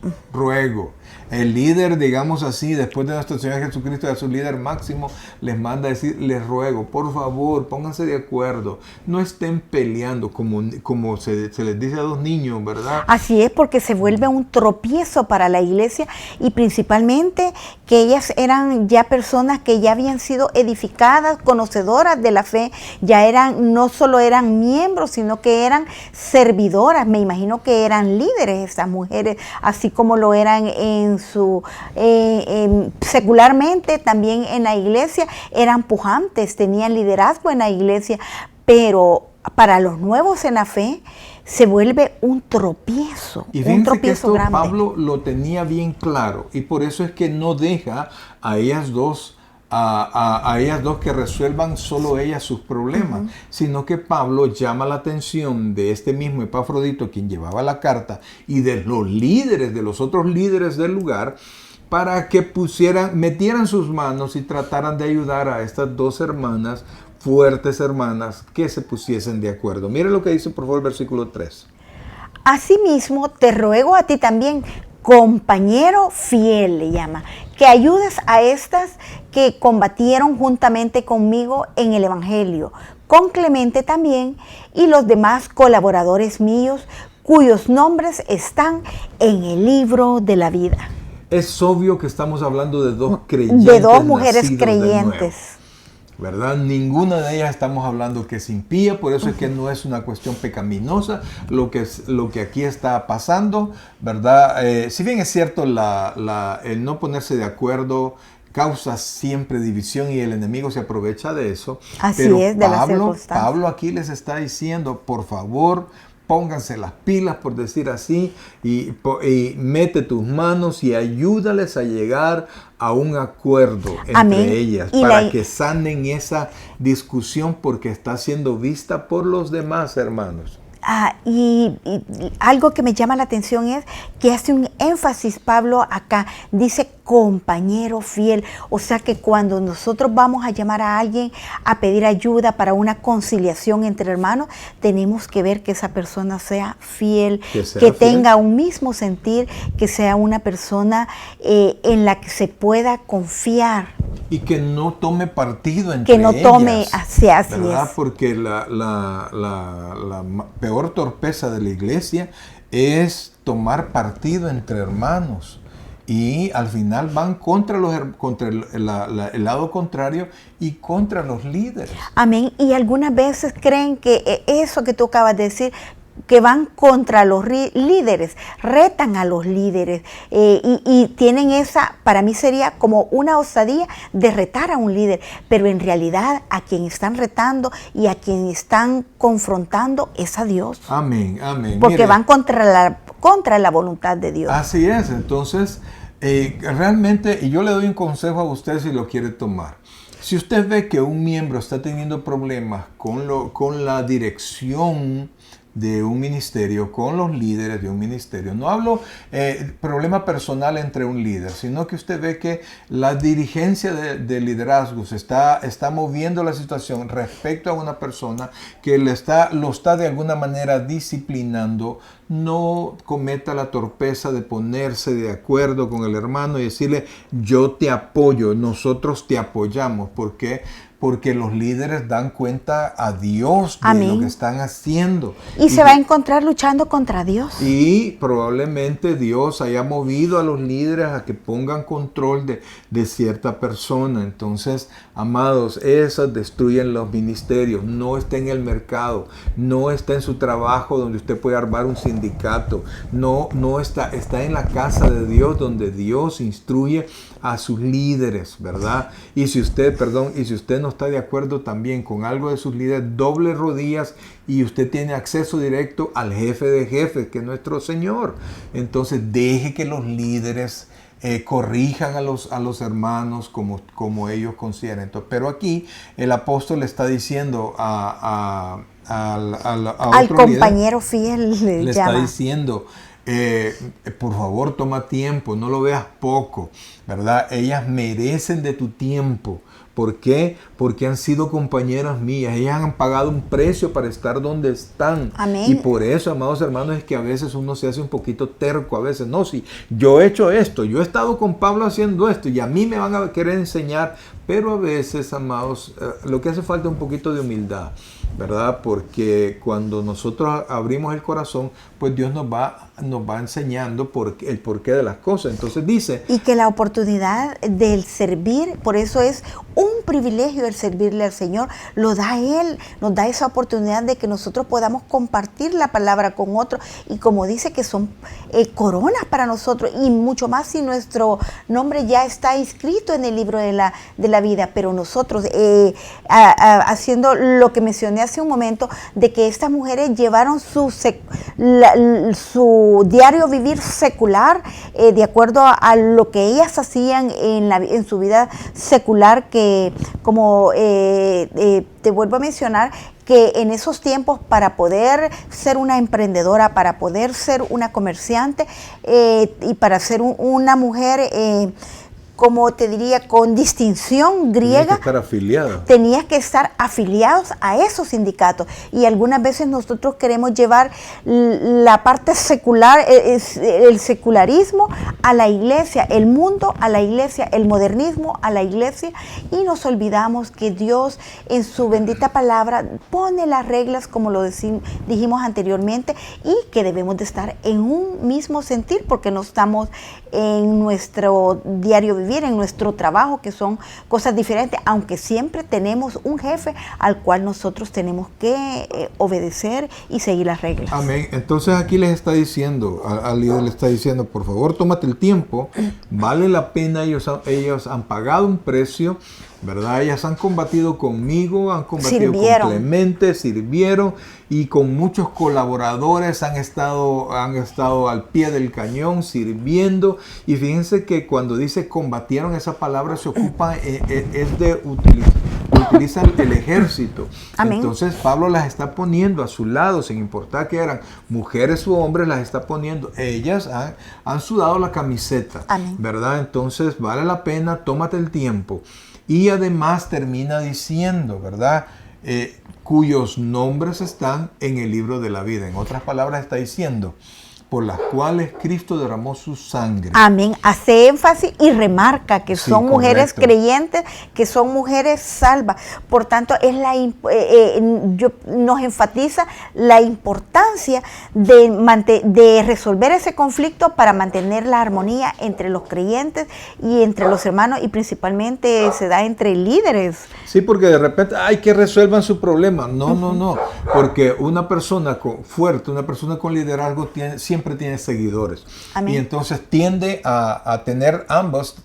El líder, digamos así, después de nuestro Señor Jesucristo, a su líder máximo, les manda a decir, les ruego, por favor, pónganse de acuerdo, no estén peleando como se les dice a dos niños, ¿verdad? Así es, porque se vuelve un tropiezo para la iglesia y principalmente que ellas eran ya personas que ya habían sido edificadas, conocedoras de la fe, ya no solo eran miembros, sino que eran servidoras. Me imagino que eran líderes estas mujeres, así como lo eran secularmente, también en la iglesia, eran pujantes, tenían liderazgo en la iglesia, pero para los nuevos en la fe se vuelve un tropiezo, y un tropiezo que esto grande. Pablo lo tenía bien claro y por eso es que no deja a ellas dos a ellas dos que resuelvan solo ellas sus problemas, sino que Pablo llama la atención de este mismo Epafrodito, quien llevaba la carta, y de los líderes, de los otros líderes del lugar, para que metieran sus manos y trataran de ayudar a estas dos hermanas, fuertes hermanas, que se pusiesen de acuerdo. Mire lo que dice, por favor, el versículo 3. Asimismo, te ruego a ti también, compañero fiel, le llama, que ayudes a estas que combatieron juntamente conmigo en el Evangelio, con Clemente también y los demás colaboradores míos, cuyos nombres están en el libro de la vida. Es obvio que estamos hablando de dos creyentes, de dos mujeres nacidos de nuevo, creyentes. ¿verdad? Ninguna de ellas estamos hablando que es impía, por eso es que no es una cuestión pecaminosa lo que aquí está pasando, ¿verdad? Si bien es cierto, el no ponerse de acuerdo causa siempre división y el enemigo se aprovecha de eso. Así pero es, de las circunstancias. Pablo aquí les está diciendo, por favor, pónganse las pilas, por decir así, y mete tus manos y ayúdales a llegar a un acuerdo entre Amén. ellas, Y para que sanen esa discusión porque está siendo vista por los demás hermanos. Y algo que me llama la atención es que hace un énfasis Pablo acá, dice compañero fiel, o sea que cuando nosotros vamos a llamar a alguien a pedir ayuda para una conciliación entre hermanos, tenemos que ver que esa persona sea fiel, que tenga un mismo sentir, que sea una persona en la que se pueda confiar. Y que no tome partido entre ellas. Que no tome hacia así ¿verdad? Es. Porque la peor torpeza de la iglesia es tomar partido entre hermanos. Y al final van contra el lado contrario y contra los líderes. Amén. Y algunas veces creen que eso que tú acabas de decir, que van contra los líderes, retan a los líderes y tienen esa, para mí sería como una osadía de retar a un líder, pero en realidad a quien están retando y a quien están confrontando es a Dios. Amén, amén. Porque Mire, van contra la voluntad de Dios. así es, entonces realmente, y yo le doy un consejo a usted si lo quiere tomar. Si usted ve que un miembro está teniendo problemas con la dirección de un ministerio, con los líderes de un ministerio. No hablo problema personal entre un líder, sino que usted ve que la dirigencia de liderazgos está moviendo la situación respecto a una persona que lo está de alguna manera disciplinando. No cometa la torpeza de ponerse de acuerdo con el hermano y decirle, yo te apoyo, nosotros te apoyamos. ¿Por qué? Porque los líderes dan cuenta a Dios de Amén. lo que están haciendo. Y se va a encontrar luchando contra Dios. Y probablemente Dios haya movido a los líderes a que pongan control de cierta persona. Entonces, amados, esas destruyen los ministerios. No está en el mercado, no está en su trabajo donde usted puede armar un sindicato. No está en la casa de Dios donde Dios instruye a sus líderes, ¿verdad? Y si usted no está de acuerdo también con algo de sus líderes, doble rodillas y usted tiene acceso directo al jefe de jefes, que es nuestro Señor. Entonces deje que los líderes corrijan a los hermanos como ellos consideren. Entonces, pero aquí el apóstol le está diciendo a al otro compañero fiel le llama. está diciendo, por favor, toma tiempo, no lo veas poco, ¿verdad? Ellas merecen de tu tiempo. ¿Por qué? Porque han sido compañeras mías. Ellas han pagado un precio para estar donde están. Amén. Y por eso, amados hermanos, es que a veces uno se hace un poquito terco. A veces, no, si yo he hecho esto, yo he estado con Pablo haciendo esto y a mí me van a querer enseñar. Pero a veces, amados, lo que hace falta es un poquito de humildad, ¿verdad? Porque cuando nosotros abrimos el corazón, pues Dios nos va enseñando el porqué de las cosas. Entonces dice... Y que la oportunidad del servir, por eso es un privilegio el servirle al Señor, lo da Él, nos da esa oportunidad de que nosotros podamos compartir la palabra con otros. Y como dice que son coronas para nosotros, y mucho más si nuestro nombre ya está inscrito en el libro de la vida. Pero nosotros, haciendo lo que mencioné hace un momento, de que estas mujeres llevaron su diario vivir secular, de acuerdo a lo que ellas hacían en su vida secular, que como te vuelvo a mencionar, que en esos tiempos, para poder ser una emprendedora, para poder ser una comerciante y para ser una mujer como te diría, con distinción griega, tenías que estar afiliados a esos sindicatos. Y algunas veces nosotros queremos llevar la parte secular, el secularismo a la iglesia, el mundo a la iglesia, el modernismo a la iglesia, y nos olvidamos que Dios en su bendita palabra pone las reglas, como lo dijimos anteriormente, y que debemos de estar en un mismo sentir, porque no estamos en nuestro diario vivir, en nuestro trabajo, que son cosas diferentes, aunque siempre tenemos un jefe al cual nosotros tenemos que obedecer y seguir las reglas. Amén. Entonces aquí les está diciendo, al líder le está diciendo, por favor, tómate el tiempo, vale la pena, ellos han pagado un precio, ¿verdad? Ellas han combatido conmigo, han combatido con Clemente, sirvieron, y con muchos colaboradores han estado al pie del cañón sirviendo. Y fíjense que cuando dice combatieron, esa palabra se ocupa, utiliza el ejército. Amén. Entonces Pablo las está poniendo a su lado, sin importar que eran mujeres u hombres, las está poniendo. Ellas han sudado la camiseta. Amén. ¿Verdad? Entonces vale la pena, tómate el tiempo. Y además termina diciendo, ¿verdad? Cuyos nombres están en el libro de la vida. En otras palabras está diciendo, por las cuales Cristo derramó su sangre. Amén. Hace énfasis y remarca que son mujeres creyentes, que son mujeres salvas. Por tanto, nos enfatiza la importancia de resolver ese conflicto para mantener la armonía entre los creyentes y entre los hermanos, y principalmente se da entre líderes. Sí, porque de repente hay que resuelvan su problema. No. Porque una persona fuerte, una persona con liderazgo siempre tiene seguidores. Amén. Y entonces tiende a tener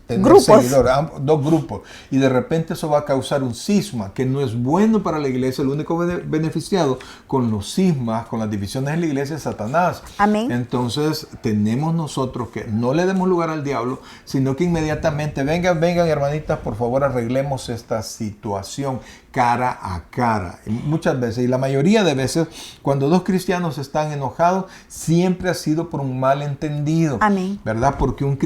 grupos. Seguidores, dos grupos. Y de repente eso va a causar un cisma que no es bueno para la iglesia. El único beneficiado con los cismas, con las divisiones en la iglesia, es Satanás. Amén. Entonces tenemos nosotros que no le demos lugar al diablo, sino que inmediatamente vengan hermanitas, por favor arreglemos esta situación cara a cara. Muchas veces, y la mayoría de veces, cuando dos cristianos están enojados, siempre ha sido por un malentendido. Amén. ¿Verdad? Porque un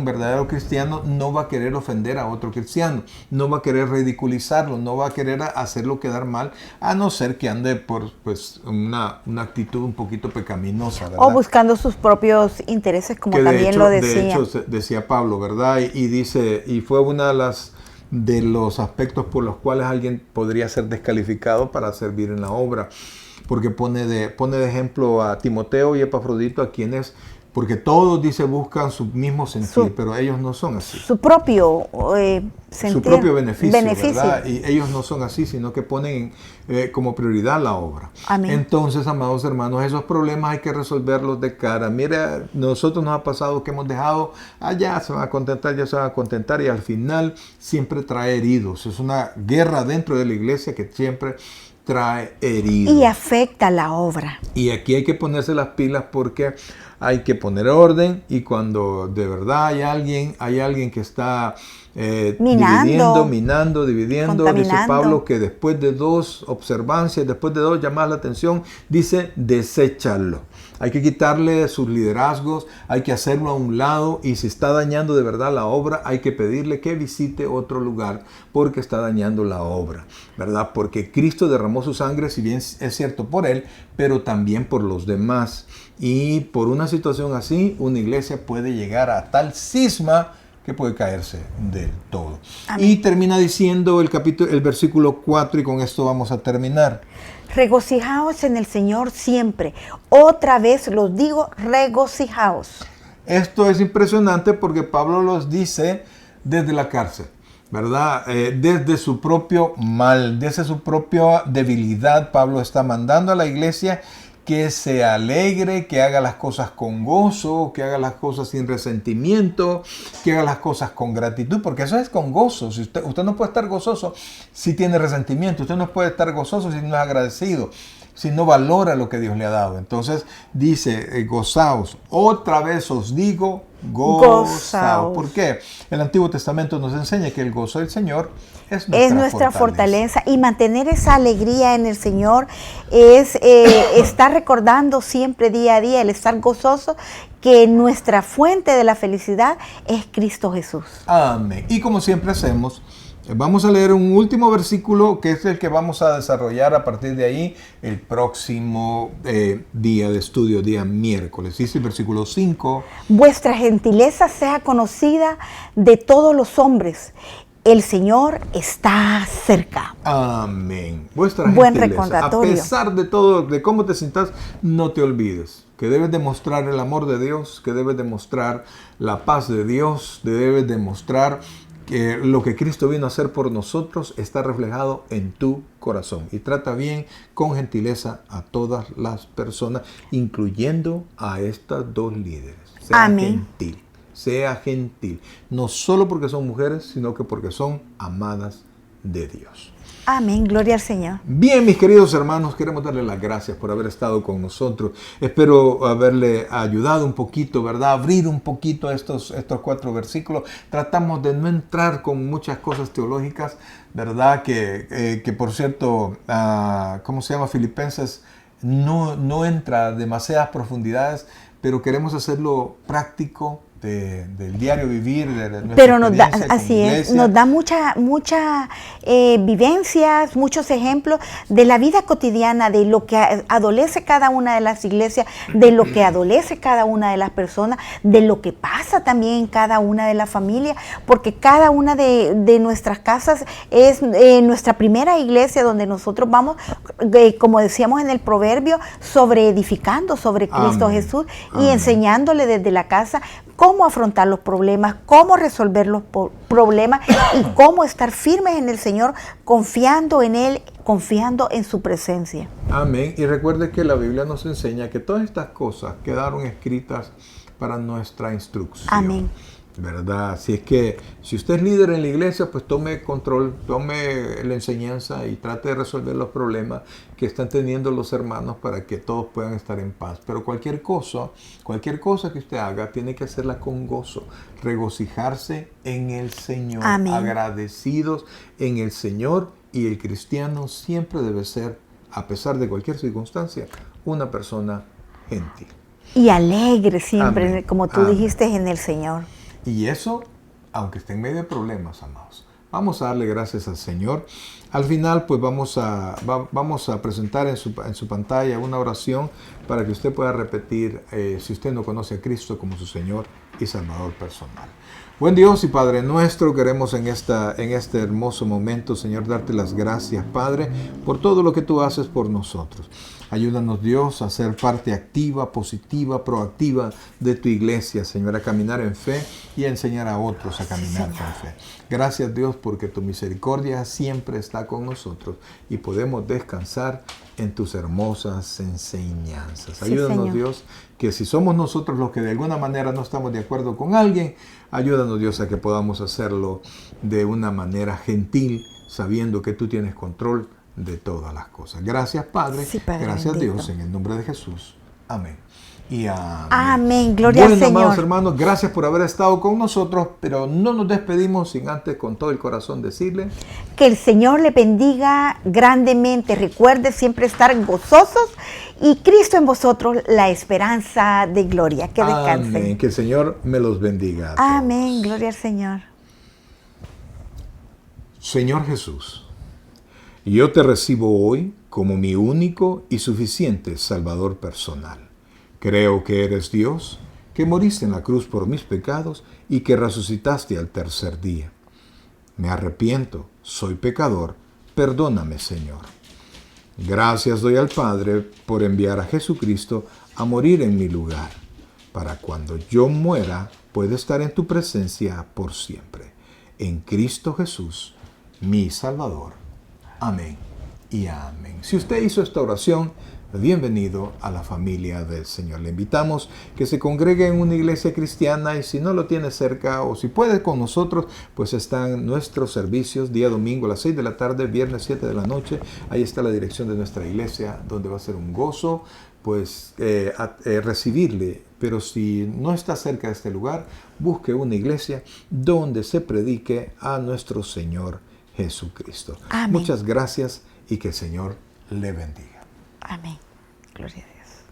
verdadero cristiano, no va a querer ofender a otro cristiano, no va a querer ridiculizarlo, no va a querer hacerlo quedar mal, a no ser que ande por una actitud un poquito pecaminosa, ¿verdad? O buscando sus propios intereses, como también lo decía. De hecho, decía Pablo, ¿verdad? Y dice, y fue una de los aspectos por los cuales alguien podría ser descalificado para servir en la obra, porque pone de ejemplo a Timoteo y Epafrodito, a quienes Porque todos, dice, buscan su mismo sentir, pero ellos no son así. Su propio sentir, su propio beneficio, ¿verdad? Y ellos no son así, sino que ponen como prioridad la obra. Amén. Entonces, amados hermanos, esos problemas hay que resolverlos de cara. Mira, nosotros nos ha pasado que hemos dejado, allá se van a contentar, ya se van a contentar, y al final siempre trae heridos. Es una guerra dentro de la iglesia que siempre trae heridos. Y afecta la obra. Y aquí hay que ponerse las pilas porque hay que poner orden, y cuando de verdad hay alguien que está dividiendo, dice Pablo que después de 2 observancias, después de 2 llamadas la atención, dice deséchalo. Hay que quitarle sus liderazgos, hay que hacerlo a un lado, y si está dañando de verdad la obra, hay que pedirle que visite otro lugar porque está dañando la obra, ¿verdad? Porque Cristo derramó su sangre, si bien es cierto por él, pero también por los demás. Y por una situación así, una iglesia puede llegar a tal cisma que puede caerse del todo. Amén. Y termina diciendo el versículo 4, y con esto vamos a terminar. Regocijaos en el Señor siempre. Otra vez los digo, regocijaos. Esto es impresionante porque Pablo los dice desde la cárcel, ¿verdad? Desde su propio mal, desde su propia debilidad, Pablo está mandando a la iglesia que se alegre, que haga las cosas con gozo, que haga las cosas sin resentimiento, que haga las cosas con gratitud, porque eso es con gozo. Si usted no puede estar gozoso si tiene resentimiento, usted no puede estar gozoso si no es agradecido, si no valora lo que Dios le ha dado. Entonces dice, gozaos. Otra vez os digo, gozaos. ¿Por qué? El Antiguo Testamento nos enseña que el gozo del Señor es nuestra fortaleza. Y mantener esa alegría en el Señor es estar recordando siempre día a día, el estar gozoso, que nuestra fuente de la felicidad es Cristo Jesús. Amén. Y como siempre hacemos, vamos a leer un último versículo que es el que vamos a desarrollar a partir de ahí el próximo día de estudio, día miércoles. Dice el versículo 5. Vuestra gentileza sea conocida de todos los hombres. El Señor está cerca. Amén. Vuestra Buen gentileza. recordatorio. A pesar de todo, de cómo te sientas, no te olvides que debes demostrar el amor de Dios, que debes demostrar la paz de Dios, debes demostrar que lo que Cristo vino a hacer por nosotros está reflejado en tu corazón. Y trata bien, con gentileza, a todas las personas, incluyendo a estas 2 líderes. Sea Amén. gentil. Sea gentil, no solo porque son mujeres, sino que porque son amadas de Dios. Amén, gloria al Señor. Bien, mis queridos hermanos, queremos darle las gracias por haber estado con nosotros. Espero haberle ayudado un poquito, ¿verdad? Abrir un poquito estos 4 versículos. Tratamos de no entrar con muchas cosas teológicas, ¿verdad? Que por cierto, ¿cómo se llama? Filipenses no entra a demasiadas profundidades, pero queremos hacerlo práctico, del diario vivir, de nuestra pero nos da, así iglesia. Es, nos da mucha vivencias, muchos ejemplos de la vida cotidiana, de lo que adolece cada una de las iglesias, de lo que adolece cada una de las personas, de lo que pasa también en cada una de las familias, porque cada una de nuestras casas es nuestra primera iglesia donde nosotros vamos, como decíamos en el proverbio, sobre edificando sobre Cristo Amén. Jesús y Amén. enseñándole desde la casa cómo afrontar los problemas, cómo resolver los problemas y cómo estar firmes en el Señor, confiando en Él, confiando en su presencia. Amén. Y recuerde que la Biblia nos enseña que todas estas cosas quedaron escritas para nuestra instrucción. Amén. ¿Verdad? Así es que si usted es líder en la iglesia, pues tome control, tome la enseñanza y trate de resolver los problemas que están teniendo los hermanos para que todos puedan estar en paz. Pero cualquier cosa que usted haga, tiene que hacerla con gozo, regocijarse en el Señor, Amén. agradecidos en el Señor, y el cristiano siempre debe ser, a pesar de cualquier circunstancia, una persona gentil. Y alegre siempre, Amén. como tú Amén. dijiste, en el Señor. Y eso, aunque esté en medio de problemas, amados, vamos a darle gracias al Señor. Al final, pues vamos a presentar en su pantalla una oración para que usted pueda repetir si usted no conoce a Cristo como su Señor y Salvador personal. Buen Dios y Padre nuestro, queremos en este hermoso momento, Señor, darte las gracias, Padre, por todo lo que tú haces por nosotros. Ayúdanos, Dios, a ser parte activa, positiva, proactiva de tu iglesia, Señor, a caminar en fe y a enseñar a otros a caminar con fe. Gracias, Dios, porque tu misericordia siempre está con nosotros y podemos descansar en tus hermosas enseñanzas. Ayúdanos, Señor. Dios, que si somos nosotros los que de alguna manera no estamos de acuerdo con alguien, ayúdanos, Dios, a que podamos hacerlo de una manera gentil, sabiendo que tú tienes control de todas las cosas. Gracias, Padre. Sí, Padre Gracias, bendito. Dios, en el nombre de Jesús. Amén. Y amén. Amén. Gloria al Bueno, Señor. amados hermanos, gracias por haber estado con nosotros, pero no nos despedimos sin antes con todo el corazón decirle: Que el Señor le bendiga grandemente. Recuerde siempre estar gozosos y Cristo en vosotros, la esperanza de gloria. Que descansen. amén. Que el Señor me los bendiga a todos. Amén. Gloria al Señor. Señor Jesús, yo te recibo hoy como mi único y suficiente Salvador personal. Creo que eres Dios, que moriste en la cruz por mis pecados y que resucitaste al tercer día. Me arrepiento, soy pecador, perdóname, Señor. Gracias doy al Padre por enviar a Jesucristo a morir en mi lugar, para cuando yo muera pueda estar en tu presencia por siempre. En Cristo Jesús, mi Salvador. Amén y amén. Si usted hizo esta oración, bienvenido a la familia del Señor. Le invitamos que se congregue en una iglesia cristiana y si no lo tiene cerca o si puede con nosotros, pues están nuestros servicios día domingo a las 6 de la tarde, viernes 7 de la noche. Ahí está la dirección de nuestra iglesia donde va a ser un gozo pues recibirle. Pero si no está cerca de este lugar, busque una iglesia donde se predique a nuestro Señor Jesucristo. Amén. Muchas gracias y que el Señor le bendiga. Amén. Gloria a Dios.